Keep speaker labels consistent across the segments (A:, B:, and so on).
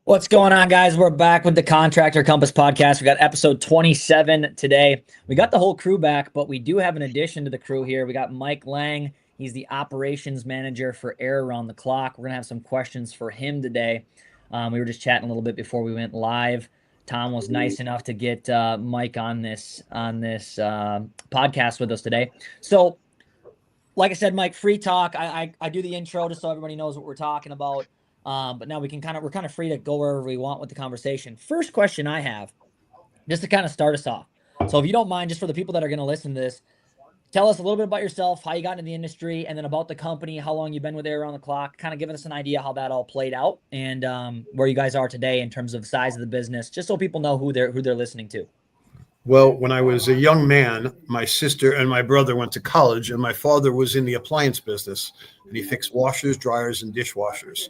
A: What's going on, guys? We're back with the Contractor Compass podcast. We got episode 27 today. We got the whole crew back, but we do have an addition to the crew here. We got Mike Lang. He's the operations manager for Air Around the Clock. We're going to have some questions for him today. We were just chatting a little bit before we went live. Tom was nice enough to get Mike on this podcast with us today. So, like I said, Mike, free talk. I do the intro just so everybody knows what we're talking about. But now we're kind of free to go wherever we want with the conversation. First question I have, just to kind of start us off. So if you don't mind, just for the people that are going to listen to this, tell us a little bit about yourself, how you got into the industry, and then about the company, how long you've been with Air Around the Clock, kind of giving us an idea how that all played out and where you guys are today in terms of size of the business, just so people know who they're listening to.
B: Well, when I was a young man, my sister and my brother went to college, and my father was in the appliance business, and he fixed washers, dryers, and dishwashers.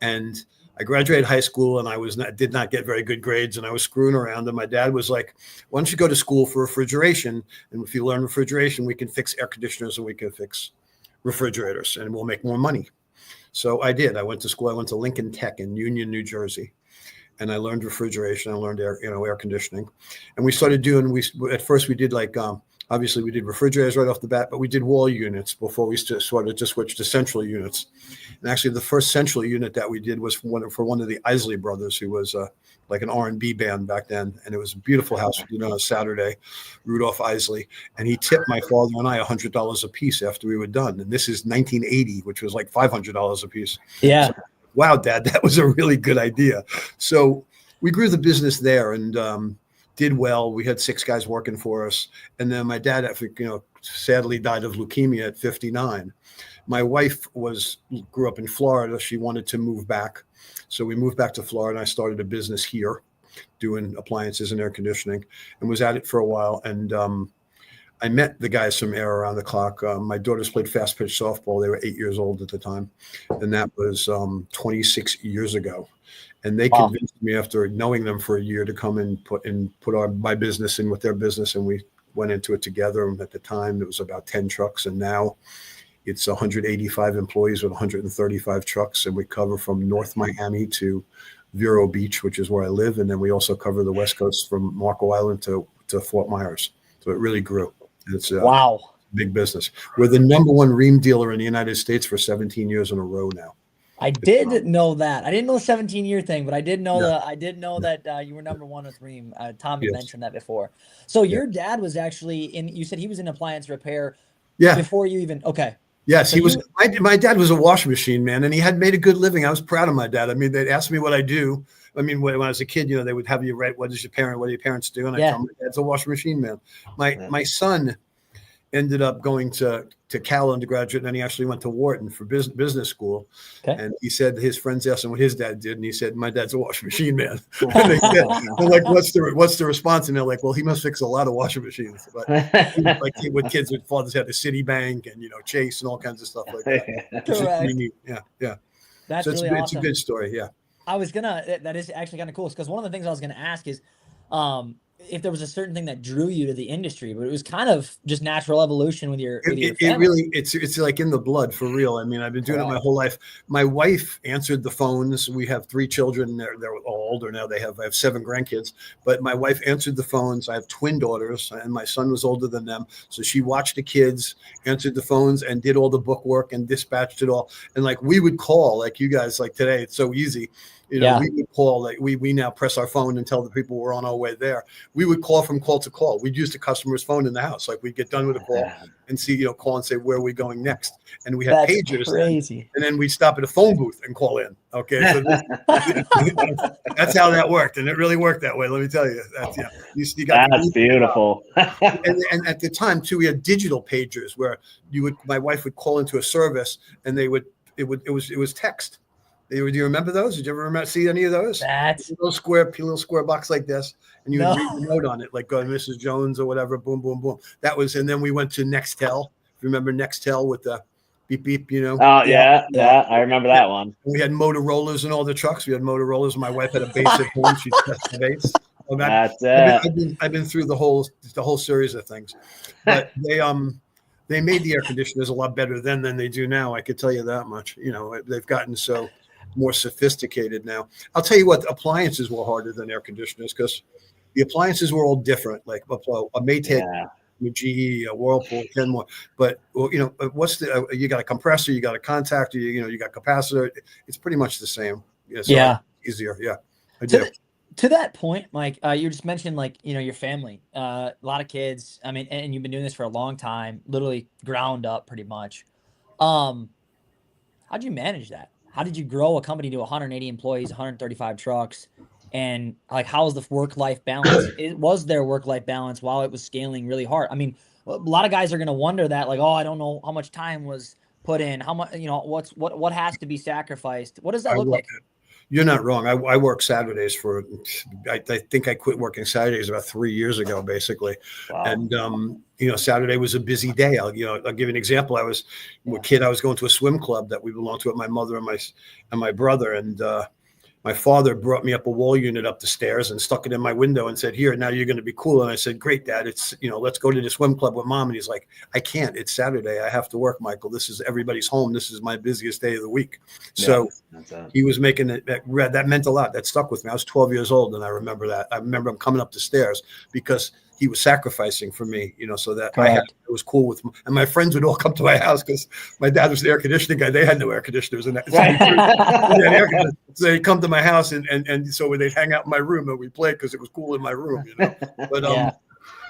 B: And I graduated high school, and did not get very good grades, and I was screwing around. And my dad was like, "Why don't you go to school for refrigeration? And if you learn refrigeration, we can fix air conditioners and we can fix refrigerators, and we'll make more money." So I did. I went to school. I went to Lincoln Tech in Union, New Jersey. And I learned refrigeration. I learned air conditioning, and we started doing. At first we did obviously we did refrigerators right off the bat, but we did wall units before we started to switch to central units. And actually, the first central unit that we did was for one of the Isley brothers, who was like an R&B band back then, and it was a beautiful house. On a Saturday, Rudolph Isley, and he tipped my father and I $100 a piece after we were done. And this is 1980, which was like $500 a piece.
A: Yeah.
B: So, wow, Dad, that was a really good idea. So we grew the business there and did well. We had 6 guys working for us. And then my dad, sadly died of leukemia at 59. My wife grew up in Florida. She wanted to move back. So we moved back to Florida, and I started a business here doing appliances and air conditioning, and was at it for a while. And I met the guys from Air Around the Clock. My daughters played fast pitch softball. They were 8 years old at the time. And that was 26 years ago. And they convinced me, after knowing them for a year, to come and put my business in with their business. And we went into it together. And at the time, it was about 10 trucks. And now it's 185 employees with 135 trucks. And we cover from North Miami to Vero Beach, which is where I live. And then we also cover the West Coast from Marco Island to Fort Myers. So it really grew. It's a big business. We're the number one ream dealer in the United States for 17 years in a row now.
A: I did know that. I didn't know the 17-year thing, but I did know that you were number one with ream. Tom had mentioned that before. So your dad was actually you said he was in appliance repair before you even, okay.
B: Yes, so he was. My dad was a washing machine man, and he had made a good living. I was proud of my dad. I mean, they'd ask me what I do. I mean, when I was a kid, they would have you write, what do your parents do? And I tell them, my dad's a washing machine man. My son ended up going to Cal undergraduate, and then he actually went to Wharton for business school. Okay. And he said his friends asked him what his dad did, and he said, "My dad's a washing machine man." And they're like, "What's the response?" And they're like, "Well, he must fix a lot of washing machines." But like with kids, with fathers had the Citibank and Chase and all kinds of stuff like that.
A: Correct.
B: Neat. Yeah.
A: That's so really awesome.
B: It's a good story. Yeah.
A: That is actually kind of cool, because one of the things I was gonna ask is, if there was a certain thing that drew you to the industry, but it was kind of just natural evolution with your family.
B: It really, it's like in the blood, for real. I mean, I've been doing it my whole life. My wife answered the phones. We have 3 children. They're all older now. I have 7 grandkids, but my wife answered the phones. I have twin daughters, and my son was older than them. So she watched the kids, answered the phones, and did all the book work and dispatched it all. And like, we would call, like you guys, like today, it's so easy. We would call, like we now press our phone and tell the people we're on our way there. We would call from call to call. We'd use the customer's phone in the house. Like, we'd get done with a call and see, call and say, where are we going next? And we had pagers.
A: Crazy.
B: And then we'd stop at a phone booth and call in. Okay. So that's how that worked. And it really worked that way. Let me tell you.
C: That's beautiful.
B: and at the time too, we had digital pagers where my wife would call into a service, and it was text. Do you remember those? Did you ever see any of those?
A: That's
B: a little square box like this, and you would read the note on it, like go to Mrs. Jones or whatever. Boom, boom, boom. That was, and then we went to Nextel. Remember Nextel with the beep beep?
C: Oh yeah. I remember that one.
B: We had Motorola's in all the trucks. We had Motorola's. My wife had a base at home. She pressed the base.
C: That's it.
B: I've been through the whole series of things, but they made the air conditioners a lot better then than they do now. I could tell you that much. They've gotten so. more sophisticated now. I'll tell you what, appliances were harder than air conditioners because the appliances were all different, like a Maytag, a GE, a Whirlpool, Kenmore. But what's you got a compressor, you got a contactor, you got capacitor. It's pretty much the same. So easier. Yeah, I do.
A: To that point, Mike, you just mentioned your family, a lot of kids. I mean, and you've been doing this for a long time, literally ground up, pretty much. How'd you manage that? How did you grow a company to 180 employees, 135 trucks? And how's the work-life balance? Was there work-life balance while it was scaling really hard? I mean, a lot of guys are going to wonder that, I don't know how much time was put in, how much, what has to be sacrificed. What does that look like?
B: You're not wrong. I work Saturdays I think I quit working Saturdays about 3 years ago, basically. Wow. And, Saturday was a busy day. I'll give you an example. I was a kid. I was going to a swim club that we belonged to with my mother and my brother. And, my father brought me up a wall unit up the stairs and stuck it in my window and said, "Here, now you're going to be cool." And I said, "Great, Dad. It's, let's go to the swim club with Mom." And he's like, "I can't. It's Saturday. I have to work, Michael. This is everybody's home. This is my busiest day of the week." So he was making it. That meant a lot. That stuck with me. I was 12 years old, and I remember that. I remember him coming up the stairs because he was sacrificing for me, so that it was cool with him. And my friends would all come to my house because my dad was the air conditioning guy. They had no air conditioners. And so they'd come to my house and so they'd hang out in my room and we'd play because it was cool in my room, But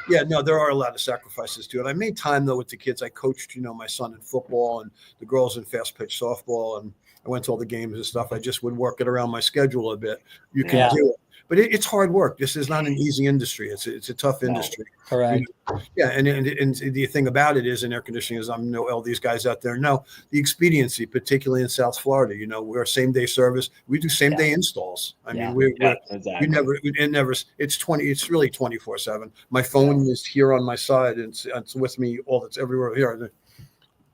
B: there are a lot of sacrifices to it. I made time though with the kids. I coached, my son in football and the girls in fast pitch softball, and I went to all the games and stuff. I just would work it around my schedule a bit. You can do it. But it's hard work. This is not an easy industry. It's a tough industry.
A: Correct.
B: Yeah, and the thing about it is in air conditioning, as I know all these guys out there know, the expediency, particularly in South Florida. We're same day service. We do same day installs. I mean, it's really 24/7. My phone is here on my side, and it's with me. It's everywhere here.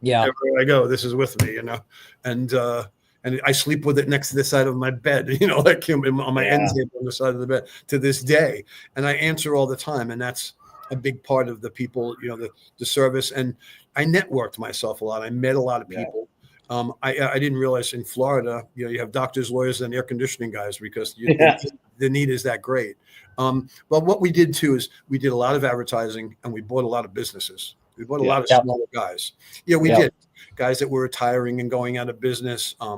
A: Yeah,
B: everywhere I go, this is with me. And I sleep with it next to the side of my bed, like on my end table on the side of the bed to this day. And I answer all the time. And that's a big part of the people, the service. And I networked myself a lot. I met a lot of people. I didn't realize in Florida, you have doctors, lawyers, and air conditioning guys because the need is that great. But what we did too is we did a lot of advertising and we bought a lot of businesses. We bought a lot of smaller guys. Yeah, we did. Guys that were retiring and going out of business. A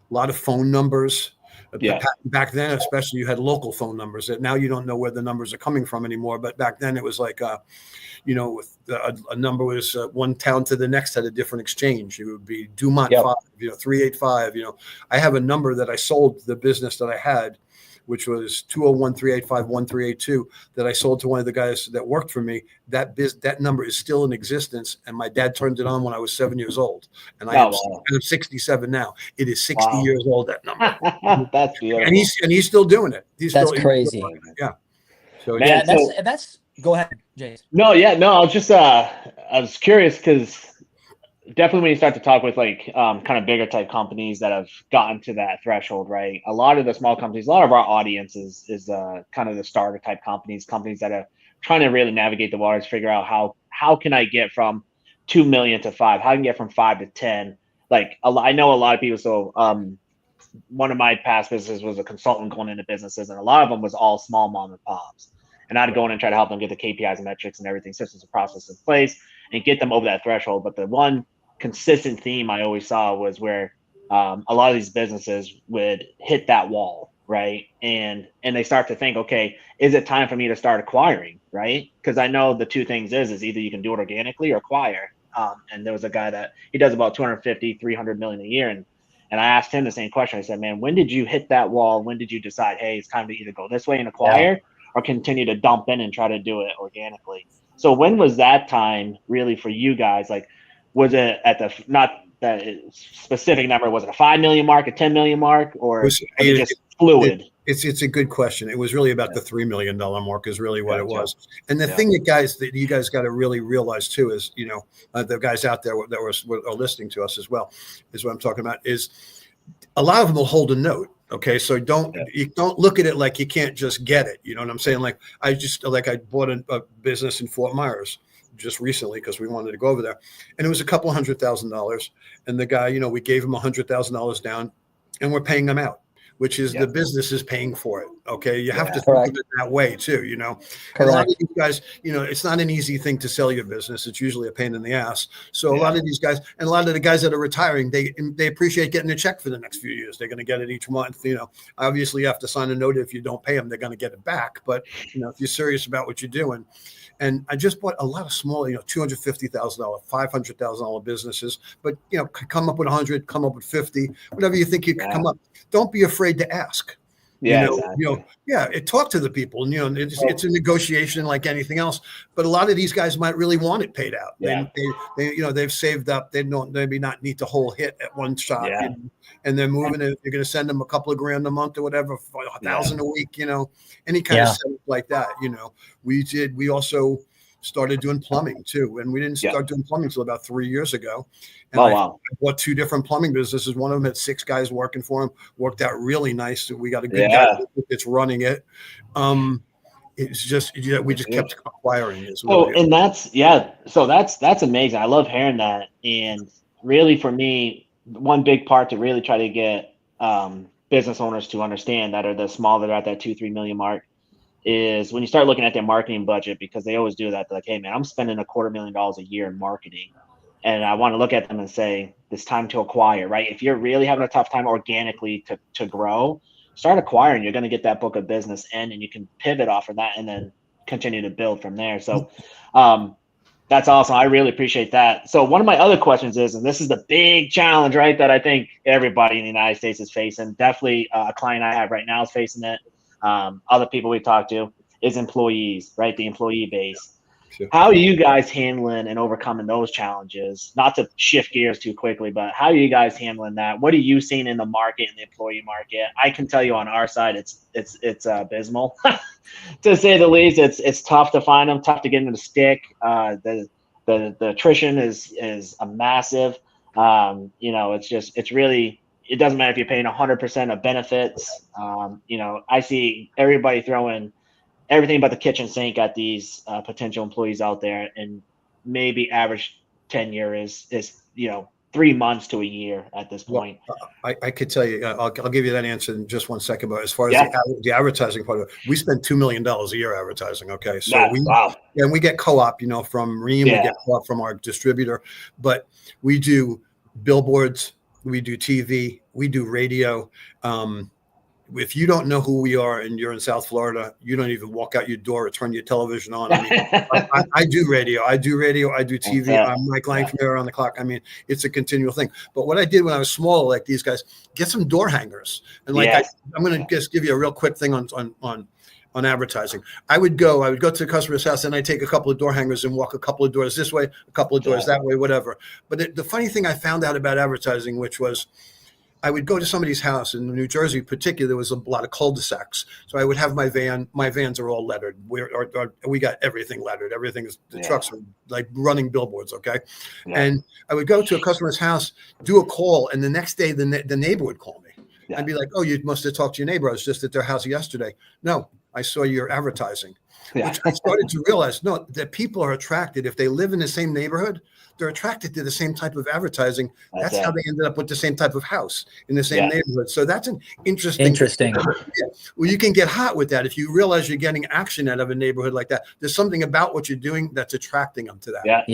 B: lot of phone numbers. Back then, especially, you had local phone numbers that now you don't know where the numbers are coming from anymore. But back then, it was like, a number was one town to the next had a different exchange. It would be Dumont 5, 385. I have a number that I sold the business that I had, which was 201-385-1382 that I sold to one of the guys that worked for me. That number is still in existence, and my dad turned it on when I was 7 years old, and I'm 67 now. It is 60 years old. That number.
C: That's beautiful.
B: And he's still doing it.
A: That's crazy.
B: Yeah. So
A: that's. Go ahead, Jace.
C: No. I was just I was curious because definitely when you start to talk with kind of bigger type companies that have gotten to that threshold, right? A lot of the small companies, a lot of our audience is kind of the starter type companies that are trying to really navigate the waters, figure out how can I get from 2 million to 5? How can I get from 5 to 10? I know a lot of people. So one of my past businesses was a consultant going into businesses, and a lot of them was all small mom and pops. And I'd go in and try to help them get the KPIs and metrics and everything, systems and processes in place, and get them over that threshold. But the one consistent theme I always saw was where a lot of these businesses would hit that wall, right? And they start to think, okay, is it time for me to start acquiring, right? Because I know the two things is either you can do it organically or acquire. And there was a guy that he does about 250, 300 million a year. And I asked him the same question. I said, man, when did you hit that wall? When did you decide, hey, it's time to either go this way and acquire or continue to dump in and try to do it organically? So when was that time really for you guys? Was it at the not that specific number? Was it a 5 million mark, a 10 million mark, or was it just fluid?
B: It's a good question. It was really about the $3 million mark is really what it was. And the thing that you guys got to really realize too is, the guys out there that are listening to us as well, is what I'm talking about, is a lot of them will hold a note. Okay. So don't look at it like you can't just get it. You know what I'm saying? I bought a business in Fort Myers just recently because we wanted to go over there, and it was a couple $100,000. And the guy, we gave him $100,000 down. and we're paying them out, which is the business is paying for it. Okay. You have to think
A: Correct.
B: of it that way too, you know. And a
A: Correct.
B: lot of these guys, you know, it's not an easy thing to sell your business. It's usually a pain in the ass. So a lot of these guys, and a lot of the guys that are retiring, they appreciate getting a check for the next few years. They're going to get it each month. You know, obviously you have to sign a note. If you don't pay them, they're going to get it back. But, you know, if you're serious about what you're doing. And I just bought a lot of small, you know, $250,000, $500,000 businesses, but, you know, come up with 100, come up with 50, whatever you think you can come up. Don't be afraid to ask.
C: Yeah,
B: Talk to the people, and, you know, it's a negotiation like anything else. But a lot of these guys might really want it paid out. They you know, they've saved up. They don't maybe not need the whole hit at one shot. You know, and they're moving it. You're going to send them a couple of grand a month or whatever, $1,000 a week. You know, any kind of setup like that. You know, we also started doing plumbing too, and we didn't start doing plumbing until about 3 years ago. And I bought 2 different plumbing businesses. One of them had 6 guys working for him. Worked out really nice. We got a good guy that's running it. It's just we just kept acquiring this.
C: And that's amazing. I love hearing that. And really, for me, one big part to really try to get business owners to understand that are the small that are at that 2-3 million mark is when you start looking at their marketing budget, because they always do that. They're like, hey man, I'm spending $250,000 a year in marketing. And I want to look at them and say, it's time to acquire, right? If you're really having a tough time organically to grow, start acquiring. You're going to get that book of business in, and you can pivot off of that and then continue to build from there. So that's awesome. I really appreciate that. So one of my other questions is, and this is the big challenge, right, that I think everybody in the United States is facing. Definitely a client I have right now is facing it. Other people we talk to is employees, right? The employee base. Sure. How are you guys handling and overcoming those challenges? Not to shift gears too quickly, but how are you guys handling that? What are you seeing in the market, in the employee market? I can tell you on our side, it's abysmal, to say the least. It's tough to find them, tough to get them to stick. The attrition is a massive. You know, it's really. It doesn't matter if you're paying 100% of benefits. You know, I see everybody throwing everything but the kitchen sink at these potential employees out there, and maybe average tenure is 3 months to a year at this point.
B: Well, I could tell you, I'll give you that answer in just one second. But as far as the advertising part of it, we spend $2 million a year advertising. Okay, so and we get co-op, you know, from Ream, we get co-op from our distributor, but we do billboards, we do TV, we do radio. If you don't know who we are and you're in South Florida, you don't even walk out your door or turn your television on. I mean, I do radio, I do TV. I'm Mike Lang from Around the Clock. I mean, it's a continual thing. But what I did when I was small, like these guys, get some door hangers. And like I'm going to just give you a real quick thing on advertising. I would go to the customer's house and I'd take a couple of door hangers and walk a couple of doors this way, a couple of doors that way, whatever. But the funny thing I found out about advertising, which was, I would go to somebody's house in New Jersey, particularly. There was a lot of cul-de-sacs, so I would have my van. My vans are all lettered. We got everything lettered. Everything is the trucks are like running billboards. Okay, and I would go to a customer's house, do a call, and the next day the neighbor would call me. I'd be like, "Oh, you must have talked to your neighbor. I was just at their house yesterday." No, I saw your advertising. Which I started to realize, that people are attracted if they live in the same neighborhood. They're attracted to the same type of advertising. That's how they ended up with the same type of house in the same neighborhood. So that's an interesting. Well, you can get hot with that if you realize you're getting action out of a neighborhood like that. There's something about what you're doing that's attracting them to that.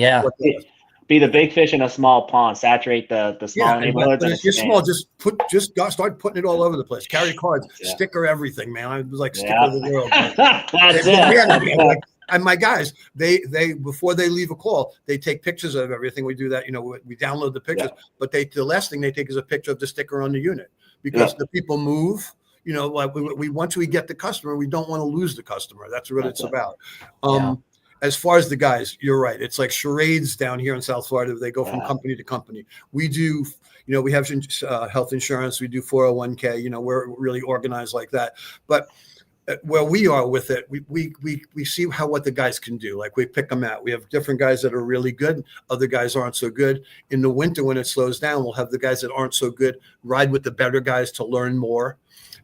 C: Be the big fish in a small pond. Saturate the small neighborhoods.
B: But if you're small, just start putting it all over the place. Carry cards, sticker everything, man. I was like sticker the world.
C: That's it.
B: And my guys, they before they leave a call, they take pictures of everything. We do that, we download the pictures, but the last thing they take is a picture of the sticker on the unit, because the people move. Like once we get the customer, we don't want to lose the customer. That's what it's about. As far as the guys, you're right. It's like charades down here in South Florida. They go from company to company. We do, we have health insurance. We do 401k. We're really organized like that. But where we are with it, we see what the guys can do. Like we pick them out. We have different guys that are really good. Other guys aren't so good. In the winter, when it slows down, we'll have the guys that aren't so good ride with the better guys to learn more.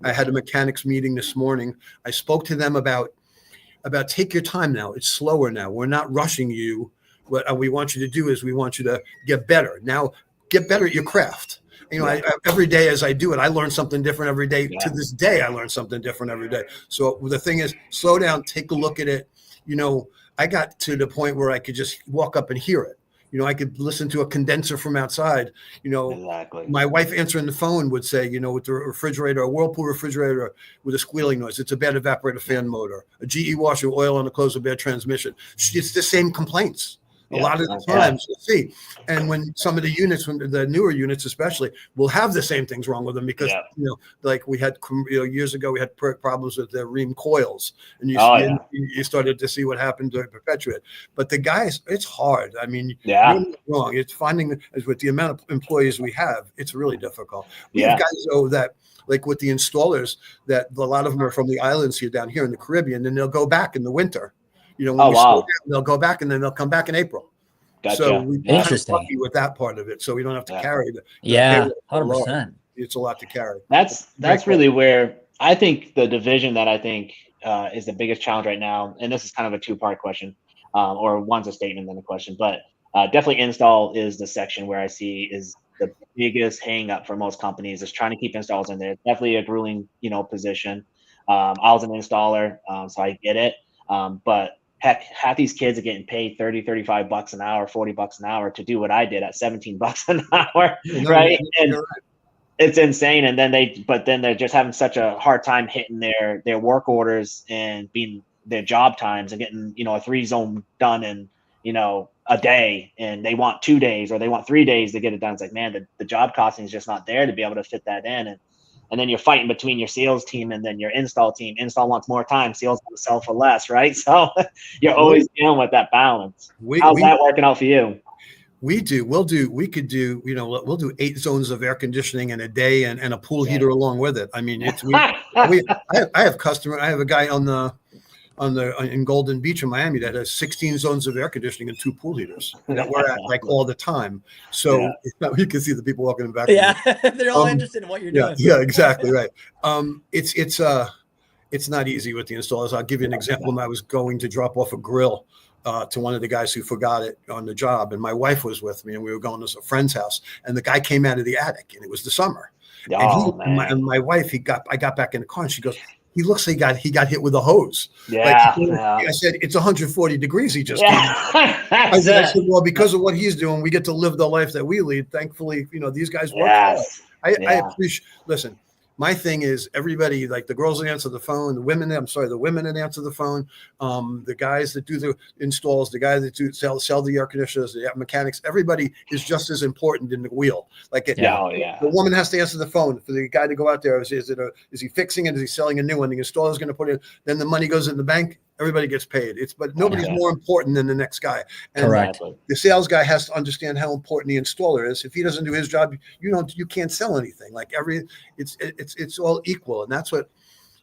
B: I had a mechanics meeting this morning. I spoke to them about take your time now. It's slower now. We're not rushing you. What we want you to do is we want you to get better. Now, get better at your craft. every day as I do it, I learn something different every day. To this day, I learn something different every day. So the thing is, slow down, take a look at it. I got to the point where I could just walk up and hear it. I could listen to a condenser from outside.
C: Exactly.
B: My wife answering the phone would say, with the refrigerator, a Whirlpool refrigerator with a squealing noise, it's a bad evaporator fan motor. A GE washer, oil on the clothes, a bad transmission. It's the same complaints. A lot of the times, you'll see. And when some of the units, when the newer units especially, will have the same things wrong with them because, like we had, years ago, we had problems with the ream coils. And you started to see what happened to Perpetuate. But the guys, it's hard. I mean, you're not wrong. It's finding, with the amount of employees we have, it's really difficult. We have guys, that, like with the installers, that a lot of them are from the islands here down here in the Caribbean, and they'll go back in the winter. When we slow down, they'll go back and then they'll come back in April.
C: Gotcha.
B: So we're
A: Interesting
B: with that part of it. So we don't have to carry the
A: 100%.
B: It's a lot to carry.
C: That's really where I think the division that I think is the biggest challenge right now. And this is kind of a two-part question, or one's a statement then a question, but definitely install is the section where I see is the biggest hang up for most companies is trying to keep installs in there. It's definitely a grueling, position. I was an installer, so I get it. But heck, half these kids are getting paid 30, 35 bucks an hour, 40 bucks an hour to do what I did at 17 bucks an hour. Right. And it's insane. And then they're just having such a hard time hitting their work orders and being their job times and getting, a 3-zone done in, a day, and they want 2 days or they want 3 days to get it done. It's like, man, the job costing is just not there to be able to fit that in. And then you're fighting between your sales team and then your install team. Install wants more time. Sales want to sell for less, right? So you're always dealing with that balance. How's that working out for you?
B: We could do 8 zones of air conditioning in a day and a pool heater along with it. I mean, I have a guy in Golden Beach in Miami that has 16 zones of air conditioning and 2 pool heaters that we're at like all the time. So you can see the people walking in the back.
A: Yeah, they're all interested in what you're doing.
B: Yeah, exactly right. It's not easy with the installers. I'll give you an example. When I was going to drop off a grill to one of the guys who forgot it on the job, and my wife was with me, and we were going to a friend's house, and the guy came out of the attic, and it was the summer. And my wife, I got back in the car, and she goes, he looks like he got hit with a hose. I said, it's 140 degrees. He just came. I said, well, because of what he's doing, we get to live the life that we lead. Thankfully, these guys work hard. I appreciate. Listen, my thing is everybody, like the girls that answer the phone, the women that answer the phone, the guys that do the installs, the guys that do sell the air conditioners, the mechanics, everybody is just as important in the wheel. The woman has to answer the phone for the guy to go out there. Is he fixing it? Is he selling a new one? The installer is going to put it, then the money goes in the bank. Everybody gets paid. But nobody's more important than the next guy. And
A: correct.
B: The sales guy has to understand how important the installer is. If he doesn't do his job, you can't sell anything. It's all equal, and that's what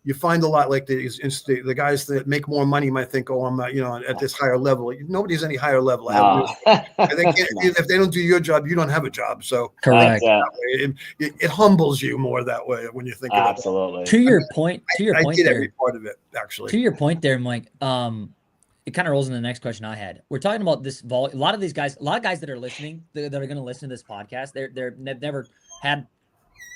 B: you find a lot. Like the guys that make more money might think, oh, I'm not, at this higher level. Nobody's any higher level. If they don't do your job, you don't have a job. So
A: correct.
B: It humbles you more that way when you think about it.
C: Absolutely.
A: To your point
B: I did
A: there,
B: every part of it actually.
A: To your point there, Mike. It kind of rolls into the next question I had. We're talking about this a lot of guys that are listening, that are going to listen to this podcast, they've never had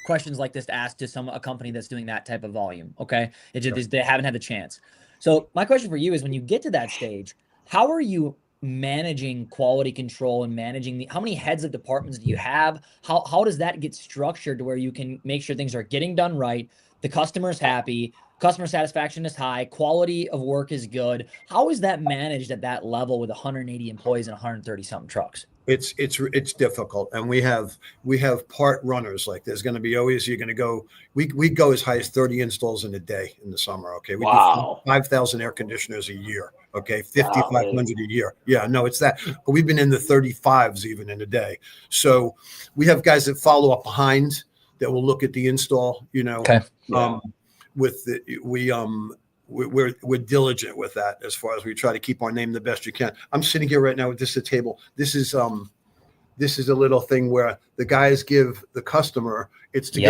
A: questions like this to ask to a company that's doing that type of volume. Okay. They haven't had the chance. So my question for you is, when you get to that stage, how are you managing quality control and managing how many heads of departments do you have? How does that get structured to where you can make sure things are getting done right? The customer's happy, customer satisfaction is high, quality of work is good. How is that managed at that level with 180 employees and 130 something trucks?
B: It's difficult, and we have part runners. Like there's going to be always, you're going to go. We go as high as 30 installs in a day in the summer. Okay, we do 5,000 air conditioners a year. Okay, 5,500 a year. Yeah, no, it's that. But we've been in the 35s even in a day. So we have guys that follow up behind that will look at the install.
A: Okay.
B: We're diligent with that as far as we try to keep our name the best you can. I'm sitting here right now with this at table. This is a little thing where the guys give the customer, it's to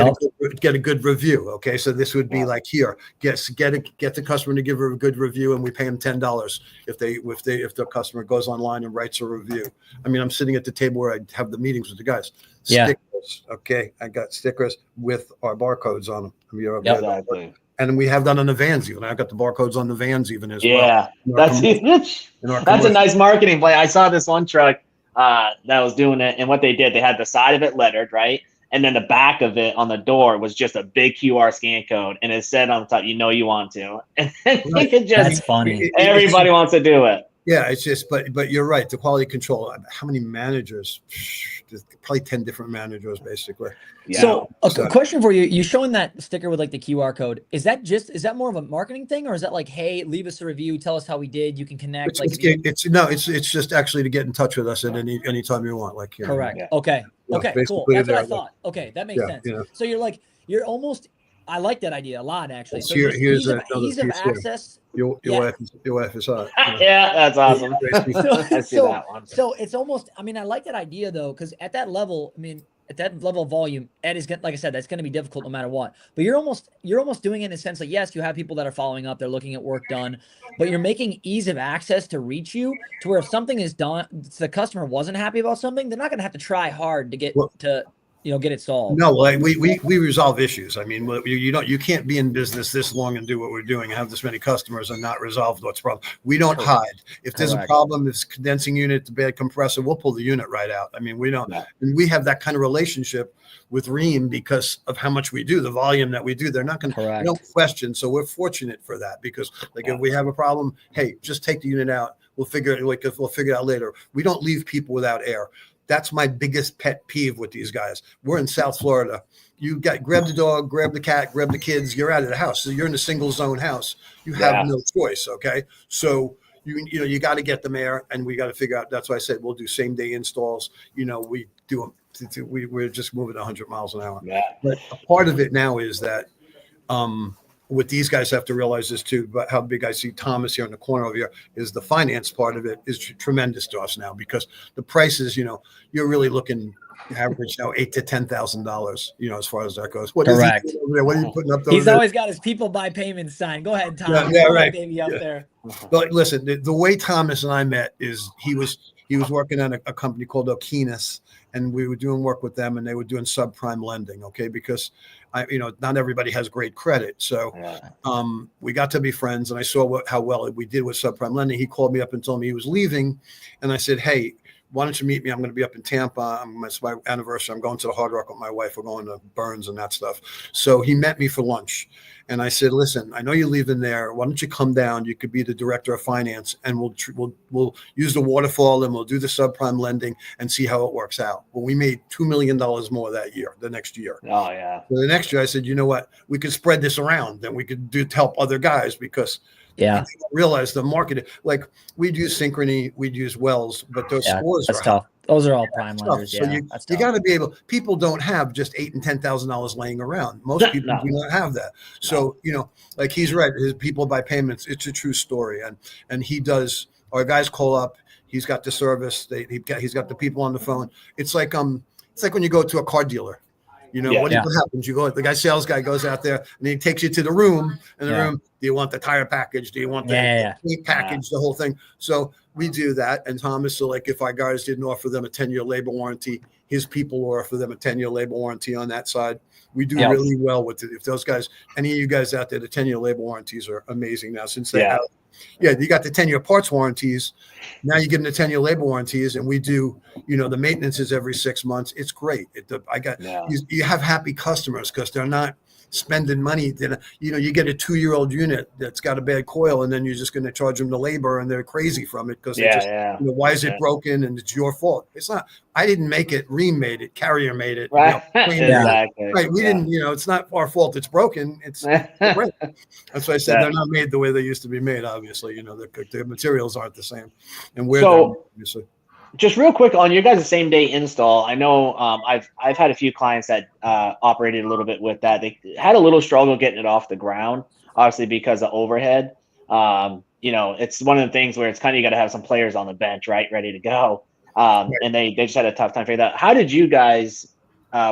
B: get a good review. Okay, so this would be like, here, get the customer to give her a good review, and we pay them $10 if the customer goes online and writes a review. I mean, I'm sitting at the table where I have the meetings with the guys. stickers. Okay, I got stickers with our barcodes on them.
C: Exactly.
B: And we have that on the vans even. I got the barcodes on the vans even as well.
C: Yeah, that's huge. That's a nice marketing play. I saw this one truck that was doing it, and what they did, they had the side of it lettered, right? And then the back of it on the door was just a big QR scan code, and it said on the top, you want to. And you could just,
A: that's funny.
C: Everybody wants to do it.
B: Yeah, it's just, but you're right. The quality control. How many managers? There's probably 10 different managers, basically.
A: Yeah. So a question for you: you showing that sticker with like the QR code? Is that more of a marketing thing, or is that like, hey, leave us a review, tell us how we did, you can connect?
B: It's just actually to get in touch with us at any time you want. Like,
A: correct. Yeah. Okay. Okay. Cool. That's what I thought. Okay, that makes sense. Yeah. So you're almost. I like that idea a lot, actually. So here's ease of access.
B: Your wife is hot.
C: Yeah, that's awesome. I see that one.
A: So it's almost. I mean, I like that idea though, because at that level, at that level of volume, Ed is like I said, that's going to be difficult no matter what. But you're almost doing it in a sense like, yes, you have people that are following up, they're looking at work done, but you're making ease of access to reach you to where if something is done, the customer wasn't happy about something, they're not going to have to try hard to get get it solved.
B: No, like we resolve issues. I mean, you can't be in business this long and do what we're doing, have this many customers and not resolve what's problem. We don't hide. If there's a problem, if it's condensing unit, the bad compressor, we'll pull the unit right out. I mean, we don't. And we have that kind of relationship with Ream because of how much we do, the volume that we do. They're not going to don't question. So we're fortunate for that because if we have a problem, hey, just take the unit out. We'll figure it out later. We don't leave people without air. That's my biggest pet peeve with these guys. We're in South Florida. You grab the dog, grab the cat, grab the kids. You're out of the house. So you're in a single zone house. You have no choice. Okay. So you got to get them air, and we got to figure out. That's why I said we'll do same day installs. We do them. We're just moving 100 miles an hour.
C: Yeah.
B: But a part of it now is that what these guys have to realize this too, but how big I see Thomas here in the corner over here is the finance part of it is tremendous to us now because the prices, you're really looking average now $8,000 to $10,000, as far as that goes. What
A: Correct.
B: Is he, what are you putting up?
A: He's always got his people buy payment sign. Go ahead, Thomas.
B: Yeah, right.
A: Baby up there.
B: But listen, the way Thomas and I met is he was working on a company called Okinas, and we were doing work with them, and they were doing subprime lending. Okay, because not everybody has great credit. So we got to be friends, and I saw how well we did with subprime lending. He called me up and told me he was leaving, and I said, hey, why don't you meet me? I'm going to be up in Tampa. It's my anniversary. I'm going to the Hard Rock with my wife. We're going to Burns and that stuff. So he met me for lunch. And I said, listen, I know you're leaving there. Why don't you come down? You could be the director of finance, and we'll use the waterfall, and we'll do the subprime lending and see how it works out. Well, we made $2 million more the next year.
C: Oh, yeah.
B: So the next year I said, you know what? We could spread this around. Then we could do to help other guys because realize the market, like we'd use Synchrony, we'd use Wells, but those scores
A: are tough. Those are all prime lenders.
B: So you got to be able. People don't have just $8,000 and $10,000 laying around. Most people do not have that. So like he's right. His people buy payments. It's a true story, and he does. Our guys call up. He's got the service. He's got the people on the phone. It's like when you go to a car dealer. What happens? You go, the sales guy goes out there and he takes you to the room. In the room, do you want the tire package? Do you want the package? The whole thing. So we do that. And Thomas, so like if our guys didn't offer them a 10-year labor warranty, his people will offer them a 10-year labor warranty on that side. We do really well with it. If those guys, any of you guys out there, the 10-year labor warranties are amazing now since they have. Yeah, you got the 10-year parts warranties. Now you give them the 10-year labor warranties, and we do, the maintenance is every 6 months. It's great. You have happy customers because they're not spending money. You get a 2-year-old unit that's got a bad coil, and then you're just going to charge them the labor, and they're crazy from it because why is it broken and it's your fault? It's not. I didn't make it. Ream made it. Carrier made it.
C: Right. Exactly.
B: Right. We didn't. It's not our fault. It's broken. It's great. That's why I said they're not made the way they used to be made. Obviously, the materials aren't the same, and obviously.
C: Just real quick on your guys' same day install. I know I've had a few clients that operated a little bit with that. They had a little struggle getting it off the ground, obviously because of overhead. It's one of the things where it's kind of you got to have some players on the bench, right, ready to go. And they just had a tough time figuring that out. How did you guys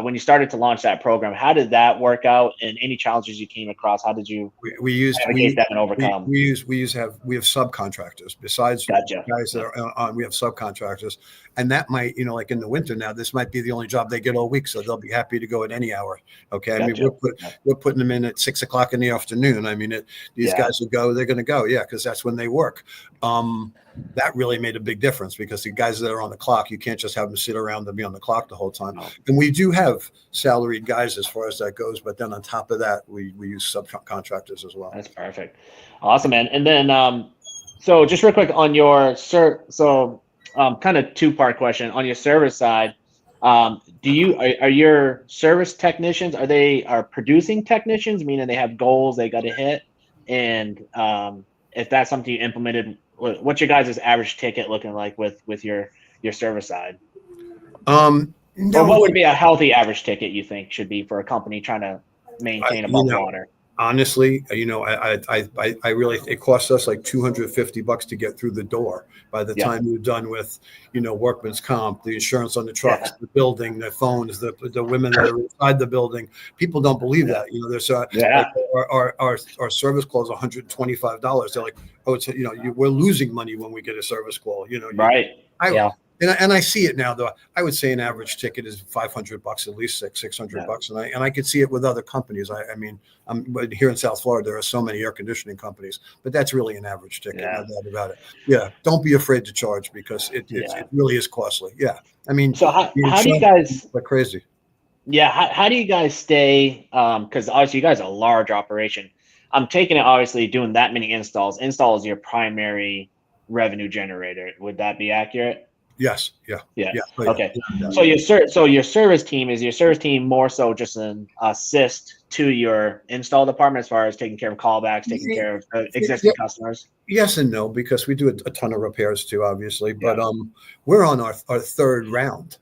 C: when you started to launch that program, how did that work out? And any challenges you came across, how did you navigate that and overcome?
B: We have subcontractors besides
C: Gotcha.
B: guys that are on. We have subcontractors, and that might, like in the winter now, this might be the only job they get all week, so they'll be happy to go at any hour. Okay, I
C: Gotcha.
B: mean we're putting them in at 6 o'clock in the afternoon. I mean these guys will go, they're going to go, because that's when they work. That really made a big difference because the guys that are on the clock, you can't just have them sit around and be on the clock the whole time.
C: No.
B: And we do have salaried guys as far as that goes, but then on top of that, we use subcontractors as well.
C: That's perfect. Awesome, man. And then, so just real quick on your kind of two-part question on your service side. Are your service technicians, are producing technicians, meaning they have goals they got to hit? And if that's something you implemented, what's your guys' average ticket looking like with your service side?
B: No,
C: or what would be a healthy average ticket you think should be for a company trying to maintain above water?
B: Honestly, I really, it costs us like $250 to get through the door. By the time you're done with, workman's comp, the insurance on the trucks, the building, the phones, the women that are inside the building, people don't believe that. There's our service call is $125. They're like, oh, it's we're losing money when we get a service call.
C: Right.
B: And I see it now, though. I would say an average ticket is $500 at least, $600, and I could see it with other companies. I mean, I'm here in South Florida. There are so many air conditioning companies, but that's really an average ticket. No doubt about it. Yeah, don't be afraid to charge because it really is costly. Yeah, I mean,
C: so how do you guys?
B: Like crazy.
C: Yeah, how do you guys stay? Because obviously you guys are a large operation. I'm taking it obviously doing that many installs. Install is your primary revenue generator. Would that be accurate?
B: Yes. Yeah.
C: Okay. So your service team more so just an assist to your install department as far as taking care of callbacks, taking care of existing customers?
B: Yes and no, because we do a ton of repairs too, obviously. But we're on our third round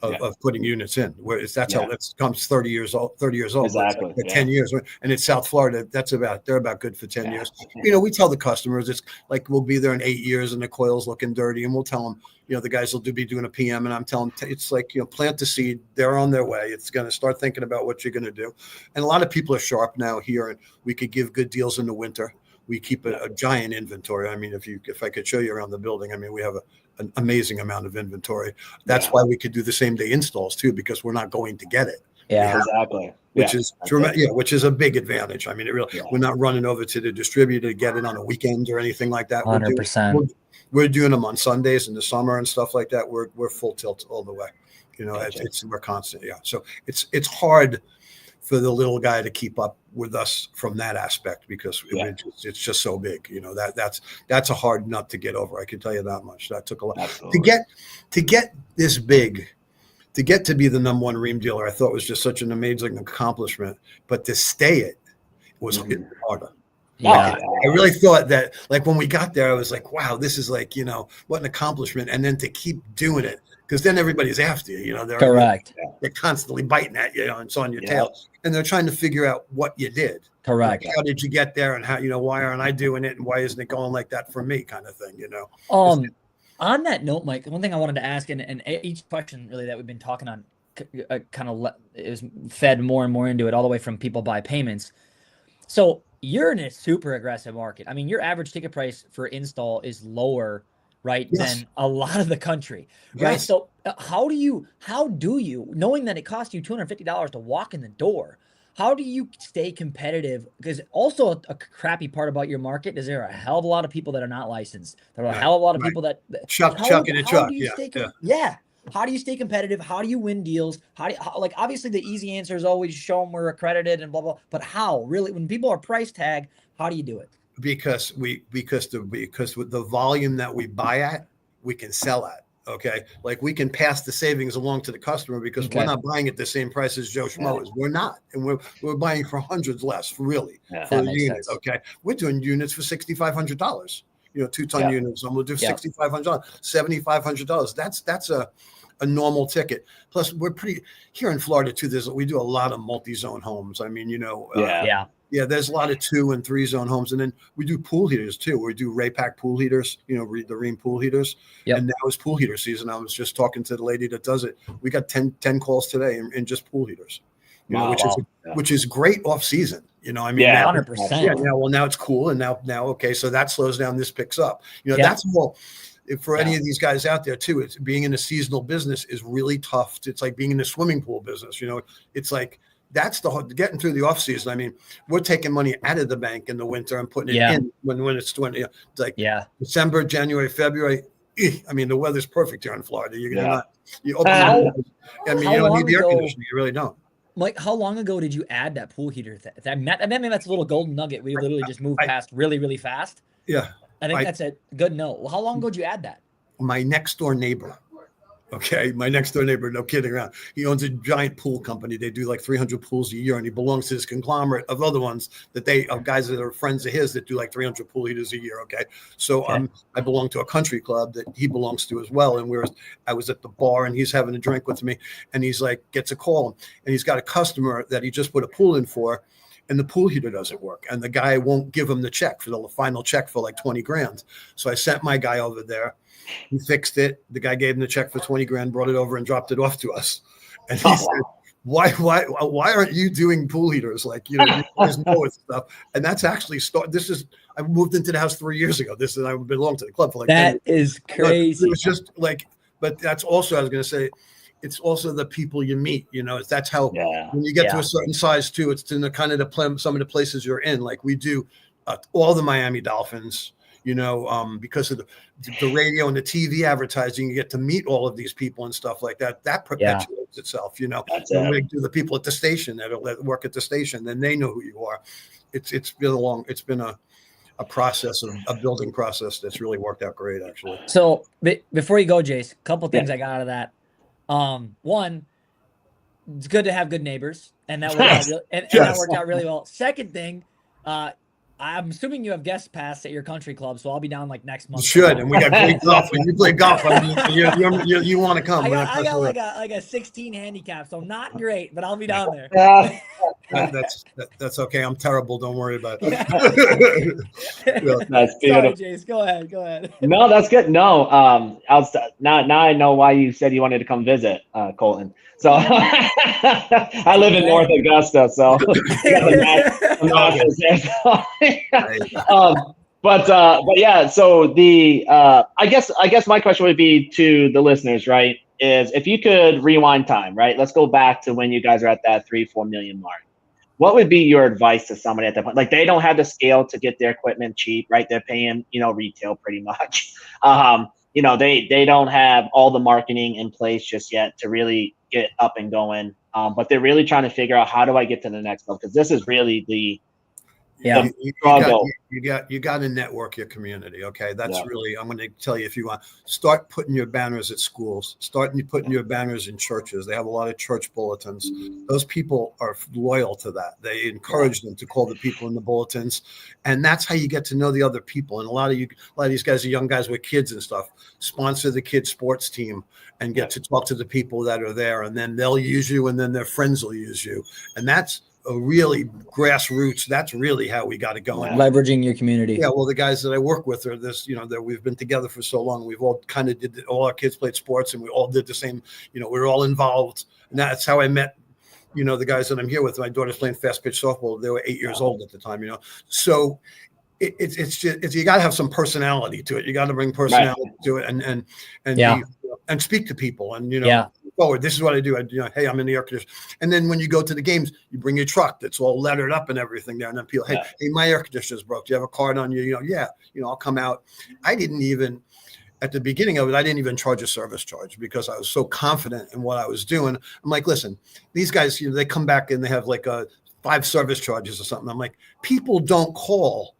B: of putting units in. How it comes 30 years old.
C: Exactly.
B: 10 years, and it's South Florida. They're about good for 10 years. We tell the customers it's like we'll be there in 8 years and the coil's looking dirty, and we'll tell them, the guys will be doing a PM, and I'm telling them it's like plant the seed. They're on their way. It's going to start thinking about what you're going to do, and a lot of people are sharp now here, and we could give good deals in the winter. We keep a giant inventory. I mean, if I could show you around the building, I mean, we have an amazing amount of inventory. That's why we could do the same day installs too, because we're not going to get it.
C: Yeah, exactly.
B: Which is a big advantage. I mean, we're not running over to the distributor to get it on a weekend or anything like that.
A: 100%.
B: We're doing them on Sundays in the summer and stuff like that. We're full tilt all the way. We're constant. Yeah. So it's hard for the little guy to keep up with us from that aspect because it's just so big. That's a hard nut to get over. I can tell you that much. That took a lot to get this big, to get to be the number one ream dealer. I thought was just such an amazing accomplishment, but to stay it was harder.
A: Yeah.
B: I really thought that, like, when we got there, I was like, wow, this is like, what an accomplishment. And then to keep doing it, because then everybody's after you, they're
A: correct.
B: They're constantly biting at you, and it's on your tail, and they're trying to figure out what you did.
A: Correct.
B: How did you get there, and how, why aren't I doing it, and why isn't it going like that for me, kind of thing,
A: On that note, Mike, one thing I wanted to ask, and each question really that we've been talking on, kind of is fed more and more into it, all the way from people buy payments. So you're in a super aggressive market. I mean, your average ticket price for install is lower, right, than a lot of the country, right?
B: Yes.
A: So how do you, knowing that it costs you $250 to walk in the door, how do you stay competitive? Because also a crappy part about your market is there are a hell of a lot of people that are not licensed. There are a hell of a lot of people that
B: chuck in a truck.
A: How do you stay competitive? How do you win deals? Like, obviously the easy answer is always show them we're accredited and blah, blah, but how really, when people are price tag, how do you do it?
B: Because with the volume that we buy at, we can sell at. Okay. Like, we can pass the savings along to the customer because we're not buying at the same price as Joe Schmo is. We're not. And we're buying for hundreds less, really, for a unit. Okay. We're doing units for $6,500. 2-ton units, and we'll do $6,500, $7,500. That's a normal ticket. Plus, we're pretty here in Florida too. We do a lot of multi-zone homes. I mean, Yeah, there's a lot of 2 and 3 zone homes, and then we do pool heaters too. We do Ray Pack pool heaters, the Rheem pool heaters.
A: Yep.
B: And now it's pool heater season. I was just talking to the lady that does it. We got 10 calls today in just pool heaters, which is great off season. I mean,
C: Yeah,
A: 100%.
B: Yeah, now it's cool, and now okay, so that slows down. This picks up. That's all. For any of these guys out there too, it's being in a seasonal business is really tough. It's like being in the swimming pool business. It's like. That's getting through the off season. I mean, we're taking money out of the bank in the winter and putting it in when it's 20. It's like December, January, February. I mean, the weather's perfect here in Florida. You're not. You open the windows. I mean, you don't need the air conditioning. You really don't.
A: Mike, how long ago did you add that pool heater? I mean, that's a little golden nugget. We literally just moved past really, really fast.
B: Yeah,
A: I think that's a good note. Well, how long ago did you add that?
B: My next door neighbor. Okay, my next door neighbor, no kidding around. He owns a giant pool company. They do like 300 pools a year, and he belongs to this conglomerate of other ones of guys that are friends of his that do like 300 pool heaters a year. Okay, so I belong to a country club that he belongs to as well. And I was at the bar, and he's having a drink with me, and he's like gets a call, and he's got a customer that he just put a pool in for, and the pool heater doesn't work, and the guy won't give him the check for the final check for like 20 grand. So I sent my guy over there. He fixed it. The guy gave him the check for 20 grand, brought it over and dropped it off to us. And he said, why aren't you doing pool heaters? Like, you guys know it stuff. And that's actually I moved into the house 3 years ago. I belong to the club for like
A: that 10 years. Is crazy.
B: It was just like, but that's also, I was going to say, it's also the people you meet, that's how, when you get to a certain size too, it's in the kind of some of the places you're in. Like we do all the Miami Dolphins, because of the radio and the TV advertising, you get to meet all of these people and stuff like that. That perpetuates itself, When we do the people at the station that work at the station, then they know who you are. It's been a process, a building process that's really worked out great, actually.
A: So before you go, Jace, a couple things I got out of that. One, it's good to have good neighbors, and that worked out really well. Second thing, I'm assuming you have guest pass at your country club, so I'll be down like next month.
B: You should, and we got great golf. When you play golf, you want to come.
A: I got like a 16 handicap, so not great, but I'll be down there.
B: That's okay. I'm terrible. Don't worry about it.
C: That's beautiful.
A: Sorry, Jace. Go ahead.
C: No, that's good. No, now I know why you said you wanted to come visit, Colton. So I live in North Augusta, so but yeah. So I guess my question would be to the listeners, right? Is if you could rewind time, right? Let's go back to when you guys are at that 3-4 million mark. What would be your advice to somebody at that point? Like they don't have the scale to get their equipment cheap, right? They're paying, retail pretty much. They don't have all the marketing in place just yet to really get up and going. But they're really trying to figure out, how do I get to the next level? Because this is really the struggle.
B: You got to network your community. Okay. That's really, I'm going to tell you, if you want, start putting your banners at schools, putting your banners in churches. They have a lot of church bulletins. Those people are loyal to that. They encourage them to call the people in the bulletins. And that's how you get to know the other people. And a lot of these guys are young guys with kids and stuff. Sponsor the kids' sports team and get to talk to the people that are there. And then they'll use you, and then their friends will use you. And that's a really grassroots. That's really how we got it going.
A: Leveraging your community.
B: Yeah. Well, the guys that I work with are this, that we've been together for so long. We've all kind of all our kids played sports, and we all did the same, we're all involved. And that's how I met, the guys that I'm here with. My daughter's playing fast pitch softball. They were 8 years old at the time, So it's just, you got to have some personality to it. You got to bring personality to it and speak to people and, forward. This is what I do. Hey, I'm in the air conditioner. And then when you go to the games, you bring your truck that's all lettered up and everything there. And then people, hey, my air conditioner's broke. Do you have a card on you? I'll come out. I didn't even, at the beginning of it, I didn't even charge a service charge because I was so confident in what I was doing. I'm like, listen, these guys, they come back and they have like 5 service charges or something. I'm like, people don't call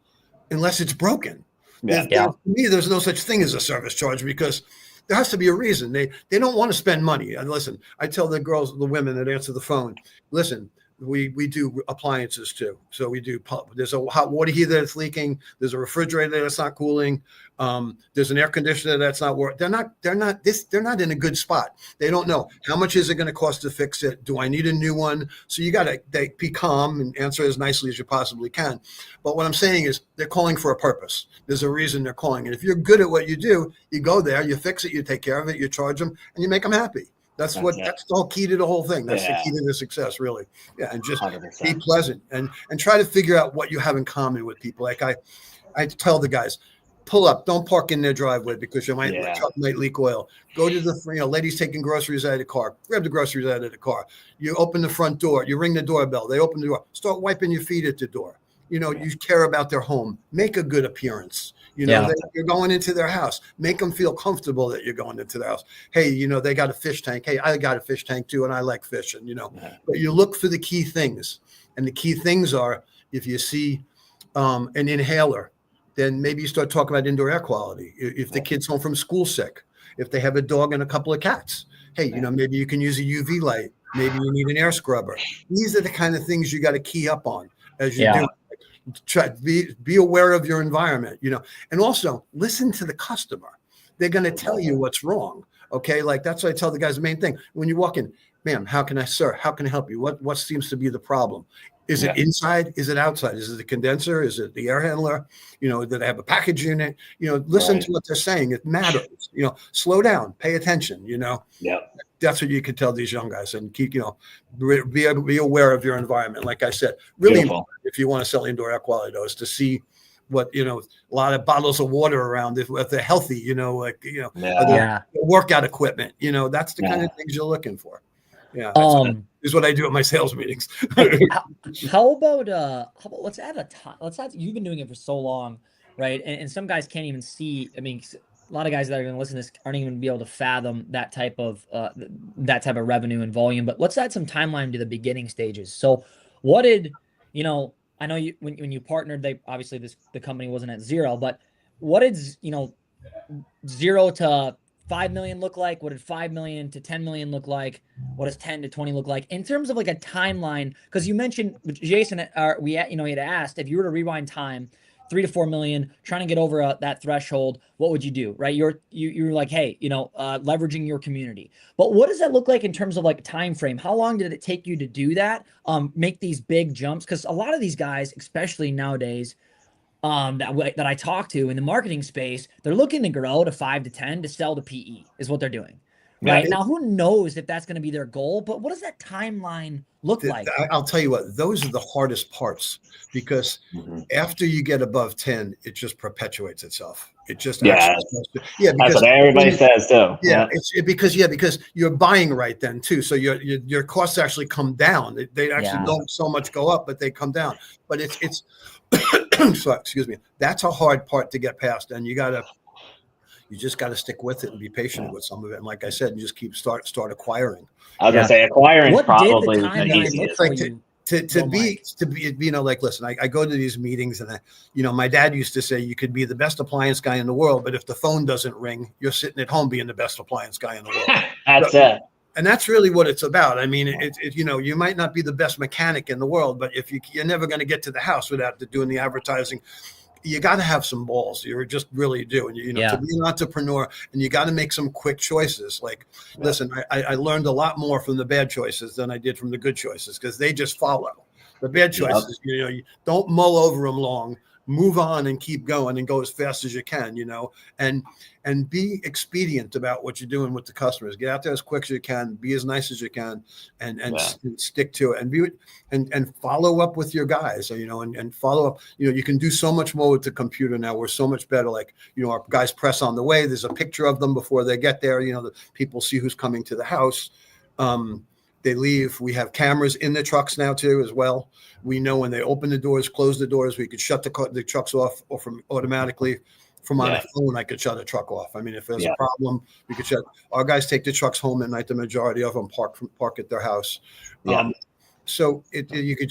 B: unless it's broken. To me, there's no such thing as a service charge because there has to be a reason. They don't want to spend money. And listen, I tell the women that answer the phone, listen, we do appliances too. So we do. There's a hot water heater that's leaking. There's a refrigerator that's not cooling. There's an air conditioner that's not working. They're not in a good spot. They don't know how much is it going to cost to fix it. Do I need a new one? So you got to be calm and answer as nicely as you possibly can. But what I'm saying is they're calling for a purpose. There's a reason they're calling. And if you're good at what you do, you go there, you fix it, you take care of it, you charge them, and you make them happy. That's the whole key to the whole thing. That's the key to the success, really. Yeah, and just 100%. Be pleasant and try to figure out what you have in common with people. Like I tell the guys, pull up, don't park in their driveway because your truck might leak oil. Go to the ladies taking groceries out of the car. Grab the groceries out of the car. You open the front door. You ring the doorbell. They open the door. Start wiping your feet at the door. You care about their home. Make a good appearance. You're going into their house. Make them feel comfortable that you're going into their house. Hey, they got a fish tank. Hey, I got a fish tank too, and I like fishing. But you look for the key things, and the key things are if you see an inhaler, then maybe you start talking about indoor air quality. If the kid's home from school sick, if they have a dog and a couple of cats, hey, maybe you can use a UV light. Maybe you need an air scrubber. These are the kind of things you got to key up on as you do. Try be aware of your environment, and also listen to the customer. They're going to tell you what's wrong. Okay. Like that's what I tell the guys. The main thing when you walk in, ma'am, how can I help you? What seems to be the problem? Is it inside? Is it outside? Is it the condenser? Is it the air handler? Do they have a package unit? Listen to what they're saying. It matters. Slow down, pay attention. That's what you can tell these young guys, and keep, be aware of your environment. Like I said, really, if you want to sell indoor air quality, though, is to see what, a lot of bottles of water around if they're healthy, workout equipment, that's the kind of things you're looking for. Yeah. Is what I do at my sales meetings.
A: how about let's add you've been doing it for so long, right? And some guys can't even see. I mean, a lot of guys that are going to listen to this aren't even be able to fathom that type of revenue and volume. But let's add some timeline to the beginning stages. So, what did I know you when you partnered? They obviously the company wasn't at zero, but what did 0 to 5 million look like? What did 5 million to 10 million look like? What does 10 to 20 look like in terms of like a timeline? Because you mentioned Jason, he had asked if you were to rewind time. 3 to 4 million, trying to get over that threshold, what would you do, right? You're like, hey, leveraging your community. But what does that look like in terms of like time frame? How long did it take you to do that? Make these big jumps? Because a lot of these guys, especially nowadays, that I talk to in the marketing space, they're looking to grow to 5 to 10 to sell to PE is what they're doing. Right now, who knows if that's going to be their goal, but what does that timeline look like?
B: I'll tell you what, those are the hardest parts because after you get above 10, it just perpetuates itself. It just
C: that's what everybody says too.
B: Because you're buying right then too. So your costs actually come down. They actually don't so much go up, but they come down. But it's so, excuse me. That's a hard part to get past, and you just got to stick with it and be patient with some of it. And like I said, you just start acquiring.
C: I was gonna say acquiring probably
B: the easiest. To be like, listen, I go to these meetings and my dad used to say you could be the best appliance guy in the world, but if the phone doesn't ring, you're sitting at home being the best appliance guy in the world.
C: That's it.
B: And that's really what it's about. I mean, you might not be the best mechanic in the world, but if you're never going to get to the house without doing the advertising. You got to have some balls. You just really do. And, to be an entrepreneur, and you got to make some quick choices. Like, listen, I learned a lot more from the bad choices than I did from the good choices because they just follow. The bad choices, you don't mull over them long. Move on and keep going and go as fast as you can, and be expedient about what you're doing with the customers. Get out there as quick as you can, be as nice as you can, and stick to it, and follow up with your guys, and follow up. You can do so much more with the computer now. We're so much better. Like, our guys press on the way. There's a picture of them before they get there. The people see who's coming to the house. They leave. We have cameras in the trucks now too, as well. We know when they open the doors, close the doors. We could shut the trucks off, or from automatically from on a phone. I could shut a truck off. I mean, if there's a problem, we could shut. Our guys take the trucks home at night. The majority of them park at their house. So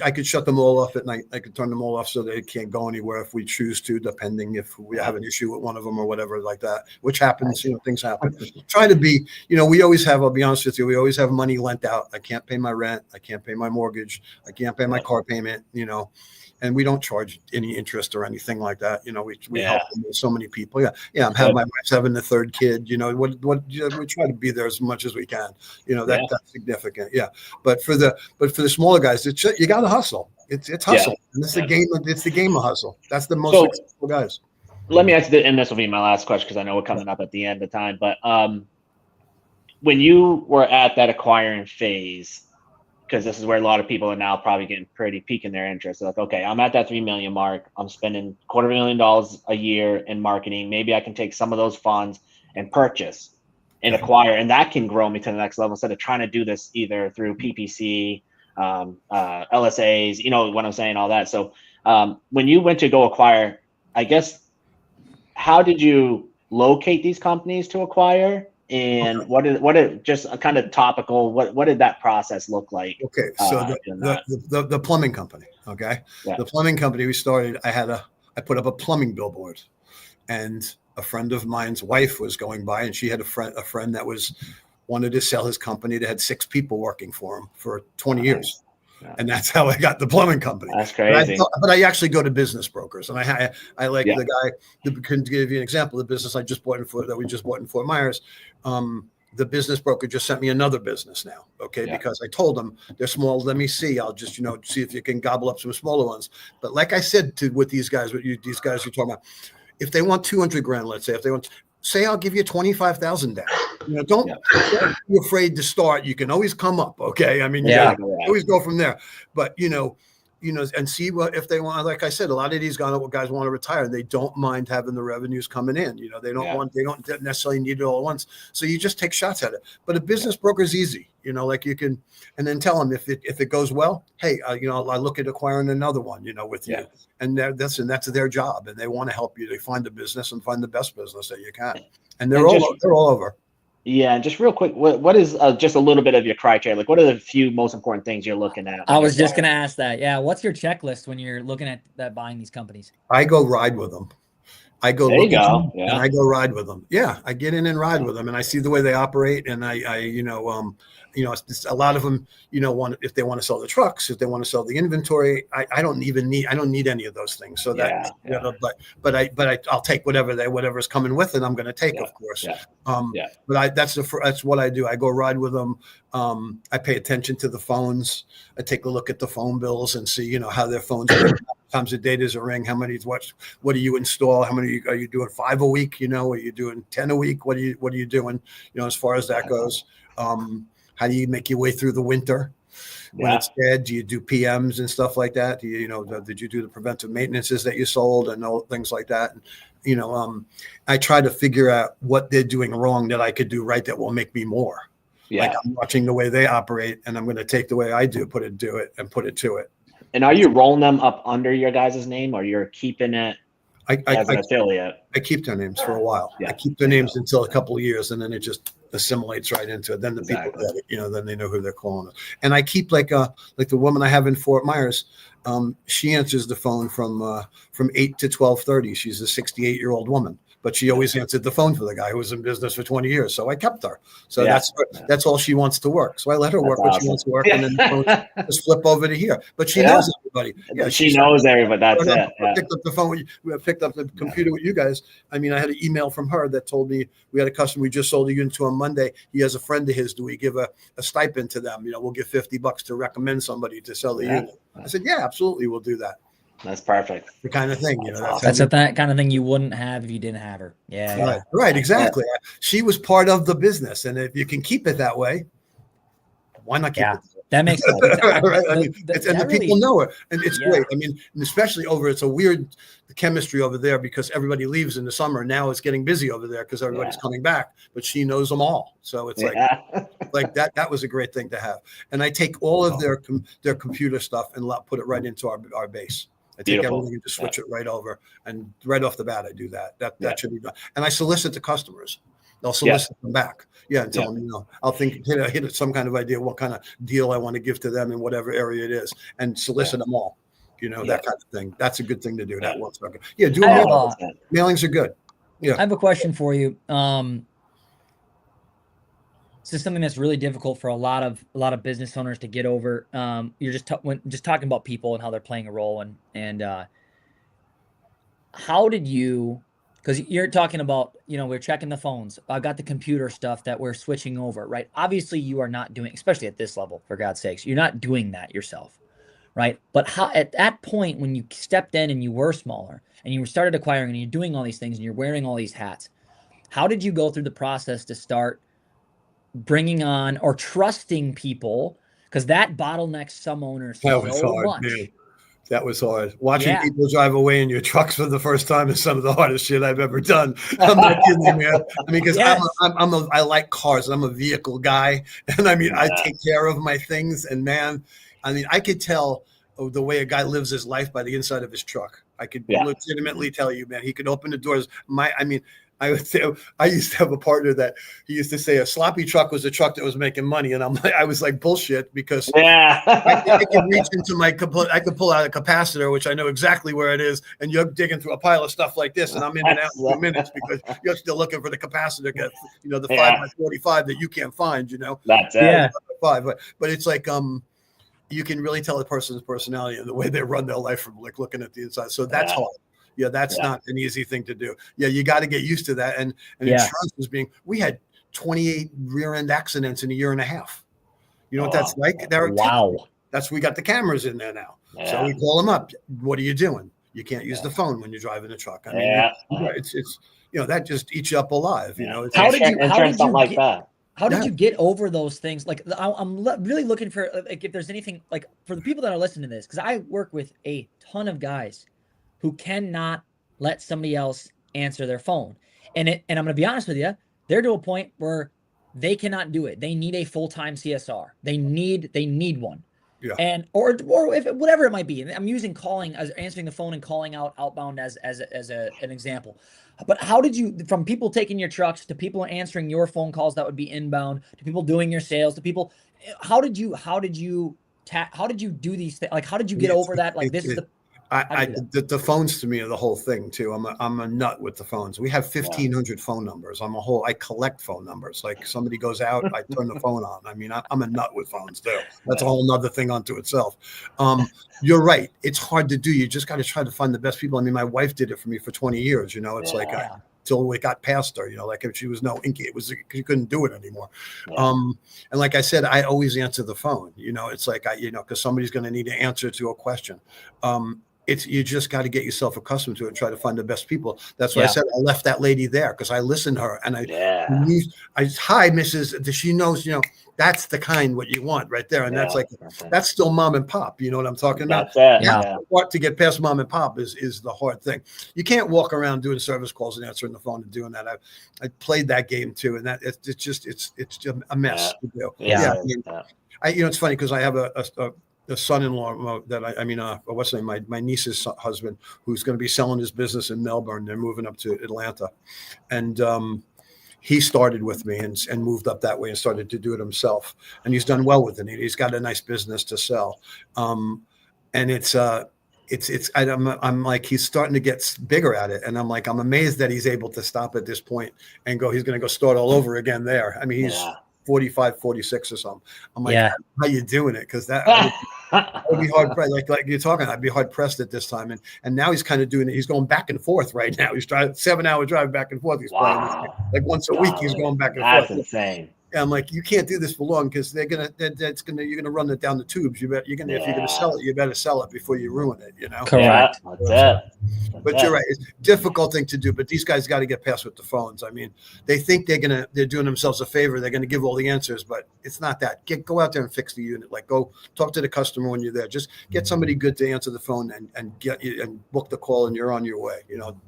B: I could shut them all off at night. I could turn them all off so they can't go anywhere if we choose to, depending if we have an issue with one of them or whatever like that, which happens, things happen. Try to be, we always have, I'll be honest with you, we always have money lent out. I can't pay my rent. I can't pay my mortgage. I can't pay my car payment, and we don't charge any interest or anything like that. We help so many people. Yeah. I'm having my wife's having the third kid. We try to be there as much as we can. That's significant. Yeah, but for the smaller guys, you got to hustle. It's hustle, and it's the game. It's the game of hustle. That's the most successful guys.
C: Let me ask you, and this will be my last question because I know we're coming up at the end of time. But when you were at that acquiring phase, because this is where a lot of people are now probably getting pretty piquing their interest. They're like, okay, I'm at that 3 million mark. I'm spending $250,000 a year in marketing. Maybe I can take some of those funds and purchase and acquire, and that can grow me to the next level instead of trying to do this either through PPC, LSAs, what I'm saying, all that. So when you went to go acquire, I guess, how did you locate these companies to acquire? And what did just a kind of topical, what did that process look like?
B: Okay. So the plumbing company. Okay. Yeah. The plumbing company we started, I put up a plumbing billboard, and a friend of mine's wife was going by, and she had a friend that wanted to sell his company that had 6 people working for him for 20 years. Yeah. And that's how I got the plumbing company.
C: That's crazy.
B: But I actually go to business brokers, and I like the guy. To give you an example, the business we just bought in Fort Myers. The business broker just sent me another business now. Okay, because I told them they're small. Let me see. I'll just see if you can gobble up some smaller ones. But like I said with these guys, these guys you're talking about, if they want 200 grand, let's say, if they want. Say I'll give you 25,000 down. Don't be afraid to start. You can always come up. Okay, I mean, always go from there. But and see what if they want. Like I said, a lot of these guys want to retire, and they don't mind having the revenues coming in. They don't necessarily need it all at once. So you just take shots at it. But a business broker is easy. Like you can, and then tell them if it goes well. Hey, I look at acquiring another one. With you, and that's their job, and they want to help you to find a business and find the best business that you can. And they're all over.
C: Yeah, and just real quick, what is just a little bit of your criteria? Like, what are the few most important things you're looking at?
A: I was just going to ask that. Yeah, what's your checklist when you're looking at buying these companies?
B: I go ride with them. I go
C: there
B: look
C: you
B: at
C: go.
B: them,
C: yeah.
B: and I go ride with them. Yeah, I get in and ride with them, and I see the way they operate, and a lot of them, if they want to sell the trucks, if they want to sell the inventory, I don't need any of those things. So but I'll take whatever's coming with it. I'm going to take, of course. But that's what I do. I go ride with them. I pay attention to the phones. I take a look at the phone bills and see, how their phones are. Times a day does a ring? How many? What do you install? How many are you doing? 5 a week? Are you doing 10 a week? What are you doing? As far as that goes. How do you make your way through the winter when it's dead? Do you do PMs and stuff like that? Do you, did you do the preventive maintenances that you sold and all things like that? And, I try to figure out what they're doing wrong that I could do right that will make me more. Yeah. Like I'm watching the way they operate, and I'm going to take the way I do, put it to it.
C: And are you rolling them up under your guys' name, or you're keeping it as an affiliate?
B: I keep their names for a while. I keep their names until a couple of years, and then it just assimilates right into it. Then the people get it, then they know who they're calling it. And I keep like the woman I have in Fort Myers. She answers the phone from 8 to 12:30. She's a 68-year-old woman, but she always answered the phone for the guy who was in business for 20 years. So I kept her. So that's all she wants to work. So I let her work what she wants to work, and then the phone just flip over to here. But she knows everybody. Yeah,
C: she knows everybody. That's it.
B: I picked up the phone. We picked up the computer with you guys. I mean, I had an email from her that told me we had a customer we just sold a unit to on Monday. He has a friend of his. Do we give a stipend to them? We'll give $50 to recommend somebody to sell the unit. I said, yeah, absolutely, we'll do that.
C: That's perfect.
B: The kind of thing,
A: That's that kind of thing you wouldn't have if you didn't have her. Yeah.
B: Right. Exactly. Yeah. She was part of the business, and if you can keep it that way, why not keep it?
A: That makes sense.
B: Right? I mean, the people know her, and it's great. I mean, especially it's a weird chemistry over there because everybody leaves in the summer. Now it's getting busy over there because everybody's coming back, but she knows them all. So it's like that. That was a great thing to have. And I take all of their computer stuff and put it right into our base. I take everything and just switch it right over, and right off the bat, I do that. That should be done. And I solicit the customers. I'll solicit them back. Yeah, and tell them, I'll think, hit some kind of idea what kind of deal I want to give to them in whatever area it is, and solicit them all. That kind of thing. That's a good thing to do. That works. Yeah, do mailings are good. Yeah.
A: I have a question for you. This is something that's really difficult for a lot of business owners to get over. You're just talking about people and how they're playing a role, and how did you? Because you're talking about, we're checking the phones. I got the computer stuff that we're switching over, right? Obviously, you are not doing, especially at this level, for God's sakes, you're not doing that yourself, right? But how at that point when you stepped in and you were smaller and you started acquiring and you're doing all these things and you're wearing all these hats, how did you go through the process to start bringing on or trusting people? Because that bottlenecks some owners so much.
B: Man. That was hard. Watching people drive away in your trucks for the first time is some of the hardest shit I've ever done. I'm not kidding, man. I mean, because I like cars. I'm a vehicle guy, and I take care of my things. And man, I could tell the way a guy lives his life by the inside of his truck. I could legitimately tell you, man. He could open the doors. I used to have a partner that he used to say a sloppy truck was a truck that was making money, and I was like bullshit because I could reach into I could pull out a capacitor, which I know exactly where it is, and you're digging through a pile of stuff like this, and I'm in and out in 2 minutes because you're still looking for the capacitor, the 5x45 that you can't find,
C: That's it.
B: But it's like you can really tell a person's personality and the way they run their life from like looking at the inside. So that's hard. Yeah, that's not an easy thing to do. Yeah, you got to get used to that. And insurance was we had 28 rear end accidents in a year and a half. You know what that's like?
A: Wow.
B: We got the cameras in there now. Yeah. So we call them up. What are you doing? You can't use the phone when you're driving the truck. It's that just eats you up alive.
A: How did you get over those things? Like I'm really looking for if there's anything like for the people that are listening to this, because I work with a ton of guys who cannot let somebody else answer their phone. And I'm going to be honest with you, they're to a point where they cannot do it. They need a full-time CSR. They need one.
B: Yeah.
A: And or if whatever it might be. And I'm using calling as answering the phone and calling out outbound as an example. But how did you, from people taking your trucks to people answering your phone calls that would be inbound to people doing your sales to people, how did you do these things? Like how did you get over that? Like this is the
B: the phones to me are the whole thing too. I'm a nut with the phones. We have 1,500 phone numbers. I collect phone numbers. Like somebody goes out, I turn the phone on. I'm a nut with phones too. That's a whole nother thing unto itself. You're right. It's hard to do. You just got to try to find the best people. My wife did it for me for 20 years. It's till we got past her, like if she was no inky, it was because you couldn't do it anymore. And like I said, I always answer the phone. It's like because somebody's going to need an answer to a question. You just got to get yourself accustomed to it and try to find the best people. That's why I said I left that lady there because I listened to her and hi, Mrs. She knows, that's the kind what you want right there. And that's still mom and pop. You know what I'm talking about? What to get past mom and pop is the hard thing. You can't walk around doing service calls and answering the phone and doing that. I played that game too. And that it's just a mess to do. It's funny because I have a son-in-law what's his name? My niece's husband, who's going to be selling his business in Melbourne. They're moving up to Atlanta, and he started with me and moved up that way and started to do it himself. And he's done well with it. He's got a nice business to sell, and I'm like he's starting to get bigger at it, and I'm like I'm amazed that he's able to stop at this point and go. He's going to go start all over again there. He's 45, 46 or something. I'm like, how you doing it? Because that would be hard. Like you're talking, I'd be hard pressed at this time. And now he's kind of doing it. He's going back and forth right now. He's driving 7-hour drive back and forth. He's playing like once a week. He's going back and forth.
C: That's insane.
B: And I'm like, you can't do this for long because you're gonna run it down the tubes. If you're gonna sell it, you better sell it before you ruin it.
A: Correct.
B: But you're right. It's a difficult thing to do. But these guys got to get past with the phones. They think they're doing themselves a favor. They're gonna give all the answers, but it's not that. Go out there and fix the unit. Like go talk to the customer when you're there. Just get somebody good to answer the phone and get you and book the call, and you're on your way.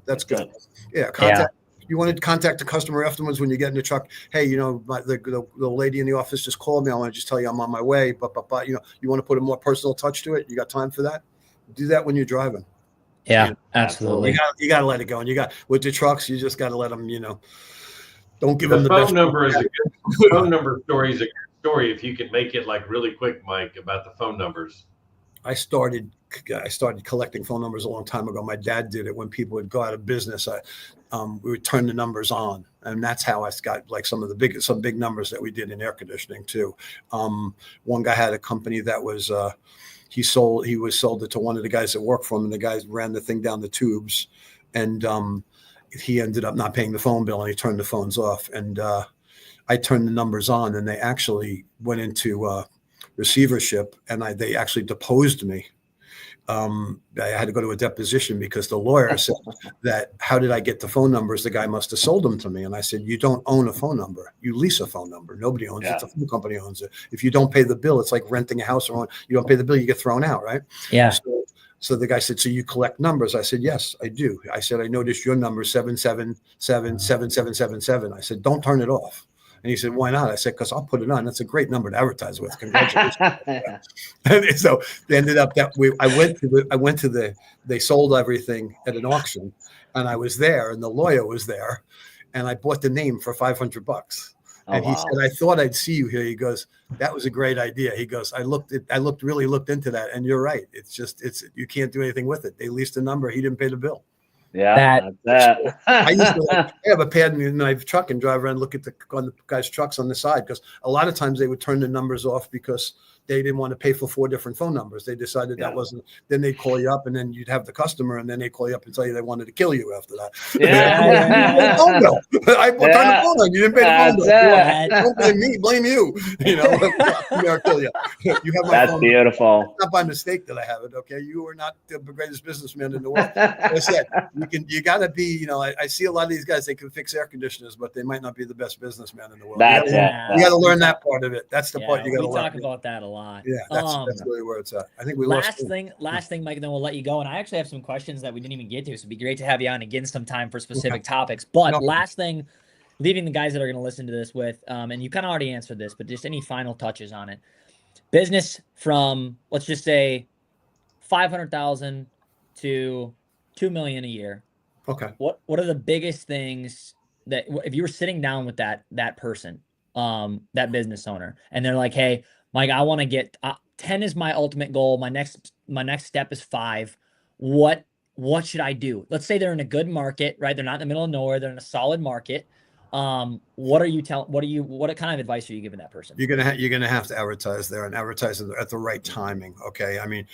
B: That's good. Yeah. Contact. You want to contact the customer afterwards when you get in the truck. Hey, the lady in the office just called me. I want to just tell you I'm on my way. But you want to put a more personal touch to it. You got time for that? Do that when you're driving.
A: Yeah, absolutely.
B: You got to let it go. And with the trucks, you just got to let them. Don't give
D: The
B: them the
D: phone
B: best
D: number is a good phone number story is a good story if you can make it like really quick, Mike, about the phone numbers.
B: I started collecting phone numbers a long time ago. My dad did it when people would go out of business. We would turn the numbers on, and that's how I got like some big numbers that we did in air conditioning too. One guy had a company that was he sold it to one of the guys that worked for him, and the guys ran the thing down the tubes, and he ended up not paying the phone bill, and he turned the phones off, and I turned the numbers on, and they actually went into receivership, and they actually deposed me. I had to go to a deposition because the lawyer said that, how did I get the phone numbers? The guy must have sold them to me. And I said, you don't own a phone number. You lease a phone number. Nobody owns it. The phone company owns it. If you don't pay the bill, it's like renting a house, or you don't pay the bill, you get thrown out, right?
A: Yeah.
B: So the guy said, so you collect numbers? I said, yes, I do. I said, I noticed your number 7777777. I said, don't turn it off. And he said, why not? I said, because I'll put it on. That's a great number to advertise with. Congratulations. And so they ended up they sold everything at an auction, and I was there, and the lawyer was there, and I bought the name for $500. And he said, I thought I'd see you here. He goes, that was a great idea. He goes, I really looked into that. And you're right. You can't do anything with it. They leased the number. He didn't pay the bill.
C: Yeah,
B: I used to have a pad knife truck and drive around and look at the guys' trucks on the side, because a lot of times they would turn the numbers off because they didn't want to pay for 4 different phone numbers. They decided that wasn't. Then they'd call you up, and then you'd have the customer, and then they'd call you up and tell you they wanted to kill you after that. I turned the phone on. You didn't pay the phone bill. Don't blame me. Blame you. I'll kill you. You have my
C: That's
B: phone
C: beautiful.
B: It's not by mistake that I have it. Okay, you are not the greatest businessman in the world. Like I said, you got to be. I see a lot of these guys. They can fix air conditioners, but they might not be the best businessman in the world.
C: That's
B: you got to learn that part of it. That's the part you got to learn.
A: We talk about that a lot.
B: Yeah, that's really where it's at. I think we
A: last thing, Mike, and then we'll let you go. And I actually have some questions that we didn't even get to, so it'd be great to have you on again sometime for specific topics. But last thing, leaving the guys that are going to listen to this with, and you kind of already answered this, but just any final touches on it. Business from, let's just say, 500,000 to 2 million a year.
B: Okay.
A: What are the biggest things that, if you were sitting down with that person, that business owner, and they're like, hey, Mike, I want to get 10 is my ultimate goal. My next step is 5. What should I do? Let's say they're in a good market, right? They're not in the middle of nowhere. They're in a solid market. What kind of advice are you giving that person?
B: You're gonna have to advertise there, and advertise at the right timing. Okay. I mean,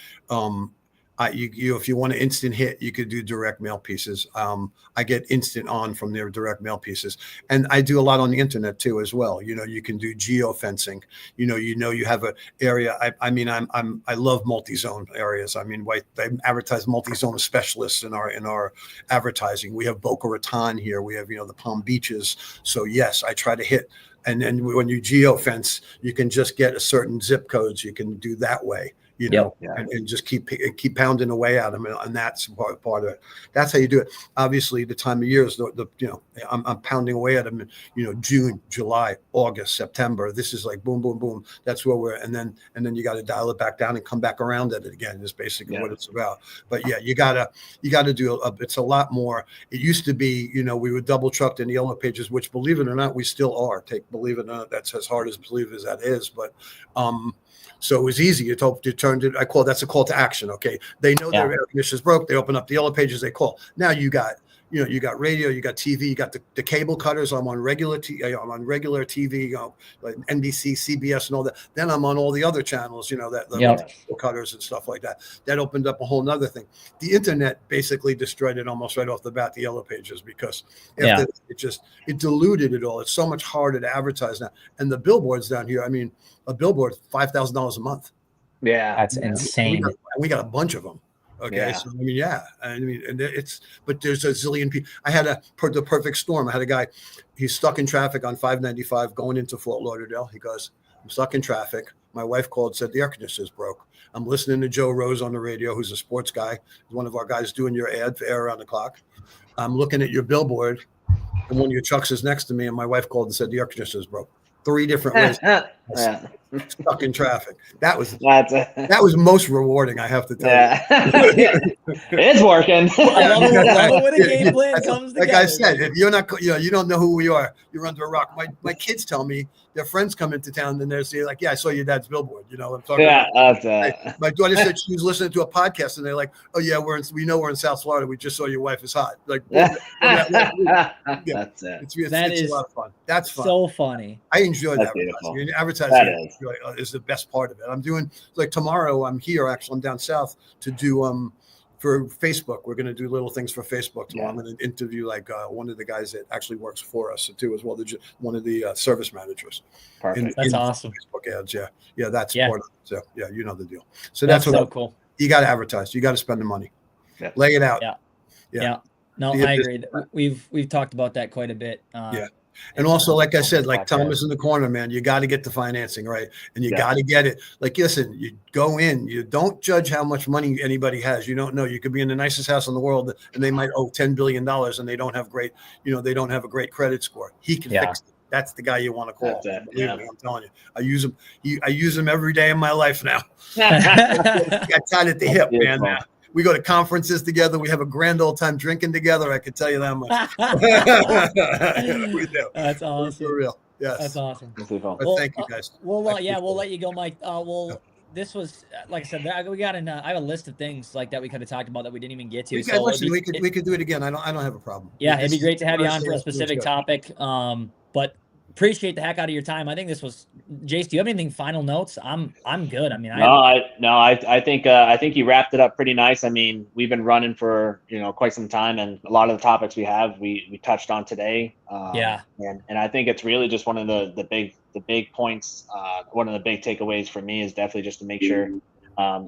B: if you want an instant hit, you could do direct mail pieces. I get instant on from their direct mail pieces, and I do a lot on the internet too as well. You can do geofencing. You have an area. I love multi-zone areas. I mean, I advertise multi-zone specialists in our advertising. We have Boca Raton here. We have the Palm Beaches. So yes, I try to hit. And then when you geofence, you can just get a certain zip codes. You can do that way. And just keep pounding away at them, and that's part of it. That's how you do it. Obviously, the time of year is I'm pounding away at them. June, July, August, September. This is like boom, boom, boom. That's where we're, and then you got to dial it back down and come back around at it again. Is basically what it's about. But yeah, you gotta do. It's a lot more. It used to be, we were double trucked in the yellow pages, which, believe it or not, we still are. Believe it or not, that's as hard as believe as that is, but. So it was easy. That's a call to action. Okay. They know their air conditioners broke. They open up the yellow pages, they call. Now you got radio, you got TV, you got the cable cutters. I'm on regular TV, like NBC, CBS and all that. Then I'm on all the other channels, the cutters and stuff like that. That opened up a whole nother thing. The internet basically destroyed it almost right off the bat, the yellow pages, because it diluted it all. It's so much harder to advertise now. And the billboards down here, I mean, a billboard, $5,000 a month.
C: Yeah.
A: That's insane.
B: We got a bunch of them. Okay.
C: Yeah.
B: So, but there's a zillion people. I had the perfect storm. I had a guy, he's stuck in traffic on 595 going into Fort Lauderdale. He goes, I'm stuck in traffic. My wife called, said the air conditioner's broke. I'm listening to Joe Rose on the radio, who's a sports guy. He's one of our guys doing your ad for Air Around the Clock. I'm looking at your billboard, and one of your trucks is next to me, and my wife called and said the air conditioner's broke. 3 different ways. stuck in traffic. That was most rewarding, I have to tell you.
C: It's working.
A: I love it when a game plan comes together.
B: Like I said, if you're not, you don't know who we are, you're under a rock. My kids tell me their friends come into town and they're saying like, yeah, I saw your dad's billboard. You know what I'm talking about? My daughter said she was listening to a podcast and they're like, oh yeah, we know we're in South Florida. We just saw your wife is hot. Like,
C: That's
B: it. It's a lot of fun. That's fun.
A: So funny.
B: I enjoy advertising. Advertising is the best part of it. I'm doing like tomorrow. I'm here. Actually, I'm down south to do for Facebook. We're going to do little things for Facebook tomorrow. I'm going to interview like one of the guys that actually works for us too, as well. One of the service managers.
A: Perfect. That's awesome.
B: Facebook ads. Yeah. That's part of it. So yeah, you know the deal. So that's what
A: so cool.
B: You got to advertise. You got to spend the money. Yeah. Lay it out.
A: Yeah. No, I agree. We've talked about that quite a bit.
B: And also, like I said, like Thomas in the corner, man, you got to get the financing right, and you got to get it. Like, listen, you go in, you don't judge how much money anybody has. You don't know. You could be in the nicest house in the world, and they might owe $10 billion, and they don't have they don't have a great credit score. He can fix it. That's the guy you want to call. Believe me, I'm telling you. I use him. I use him every day in my life now. Got tied at the hip, man. Now. We go to conferences together. We have a grand old time drinking together. I could tell you that much. We do.
A: That's awesome.
B: For real. Yes.
A: That's awesome.
B: Well, thank you guys.
A: We'll let you go, Mike. This was, like I said, we got in. I have a list of things like that we could have talked about that we didn't even get to.
B: We could do it again. I don't have a problem.
A: Yeah, it'd be great to have you on for a specific topic. But appreciate the heck out of your time. I think this was, Jace, do you have anything final notes? I'm good. I mean,
C: I think you wrapped it up pretty nice. I mean, we've been running for, quite some time, and a lot of the topics we touched on today. And I think it's really just one of the big points. One of the big takeaways for me is definitely just to make sure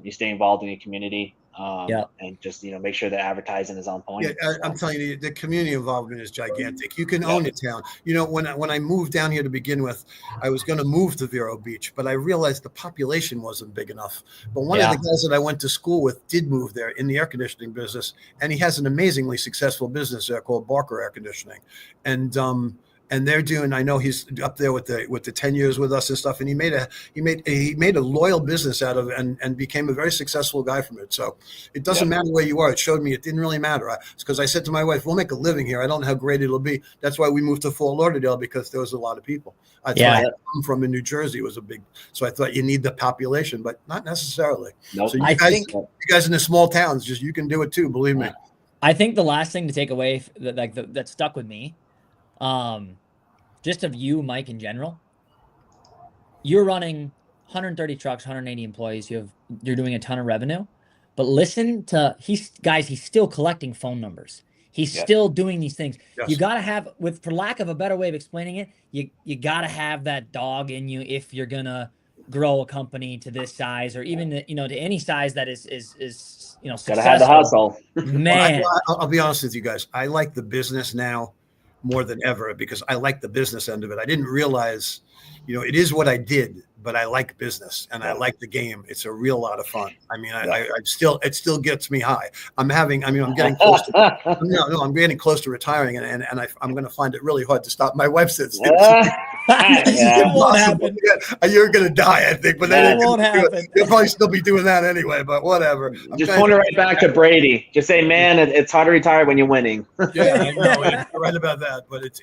C: you stay involved in your community. And just make sure that advertising is on point.
B: I'm telling you, the community involvement is gigantic. You can own a town. When I moved down here to begin with, I was going to move to Vero Beach, but I realized the population wasn't big enough. But one of the guys that I went to school with did move there in the air conditioning business, and he has an amazingly successful business there called Barker Air Conditioning, and they're doing. I know he's up there with the 10 years with us and stuff. And he made a loyal business out of it and became a very successful guy from it. So it doesn't matter where you are. It showed me it didn't really matter. Because I said to my wife, we'll make a living here. I don't know how great it'll be. That's why we moved to Fort Lauderdale, because there was a lot of people. I thought I'm from in New Jersey was a big. So I thought you need the population, but not necessarily.
C: Nope.
B: So you guys in the small towns, you can do it too. Believe me.
A: I think the last thing to take away that stuck with me, just of you, Mike, in general, you're running 130 trucks, 180 employees. You're doing a ton of revenue, but listen to he's still collecting phone numbers. He's still doing these things. Yes. You got to have, for lack of a better way of explaining it, you got to have that dog in you if you're gonna grow a company to this size, or even to any size that is successful.
C: Gotta have the hustle,
A: man.
B: I'll be honest with you guys. I like the business now more than ever, because I like the business end of it. I didn't realize, it is what I did, but I like business and I like the game. It's a real lot of fun. I mean, it still gets me high. I'm getting close to, I'm getting close to retiring, and I'm going to find it really hard to stop. My wife says,
A: it won't happen.
B: You're going to die, I think, but
A: that won't happen.
B: You'll probably still be doing that anyway, but whatever.
C: Just point it right back to Brady. Just say, man, it's hard to retire when you're winning.
B: Yeah, I know. You're right about that, but it's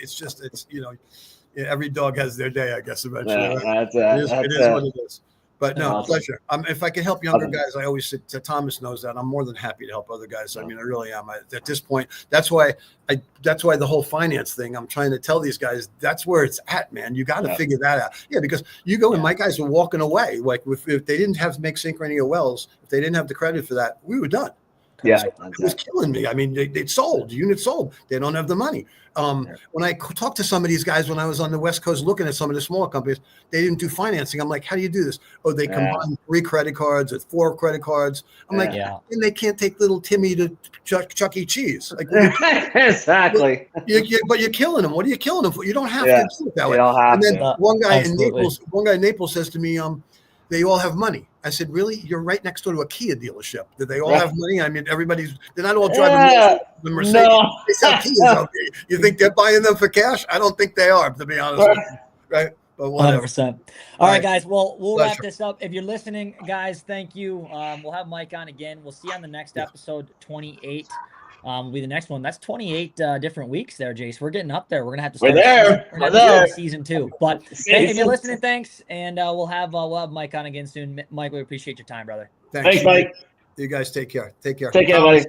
B: every dog has their day, I guess, eventually.
C: Yeah,
B: it is what it is. But no, pleasure. If I can help younger guys, I always say, Thomas knows that, I'm more than happy to help other guys. I mean, I really am. At this point, that's why the whole finance thing, I'm trying to tell these guys, that's where it's at, man. You got to figure that out. Yeah, because you go and my guys were walking away. Like if they didn't have to make Synchrony or Wells, if they didn't have the credit for that, we were done.
C: Yeah,
B: it was killing me. I mean, they sold units sold. They don't have the money. When I talked to some of these guys when I was on the West Coast looking at some of the smaller companies, they didn't do financing. I'm like, how do you do this? Oh, they combine 3 credit cards or 4 credit cards. I'm like, and they can't take little Timmy to Chuck E. Cheese. Like,
C: exactly.
B: But you're killing them. What are you killing them for? You don't have to do it that way. And then one guy in Naples says to me, they all have money. I said, really? You're right next door to a Kia dealership. Do they all have money? I mean, they're not all driving the Mercedes. No. They sell Kias out there. You think they're buying them for cash? I don't think they are, to be honest with you. Right? But whatever.
A: 100%. All right,
B: right.
A: guys. Well, we'll
B: Pleasure.
A: wrap this up. If you're listening, guys, thank you. We'll have Mike on again. We'll see you on the next episode, 28. Will be the next one. That's 28 different weeks there, Jace. We're getting up there. We're gonna have to start.
C: We're there.
A: Season 2. But hey, if you're listening, thanks, and we'll have Mike on again soon. Mike, we appreciate your time, brother.
C: Thanks, Mike.
B: You guys take care. Take care.
C: Take care, buddy.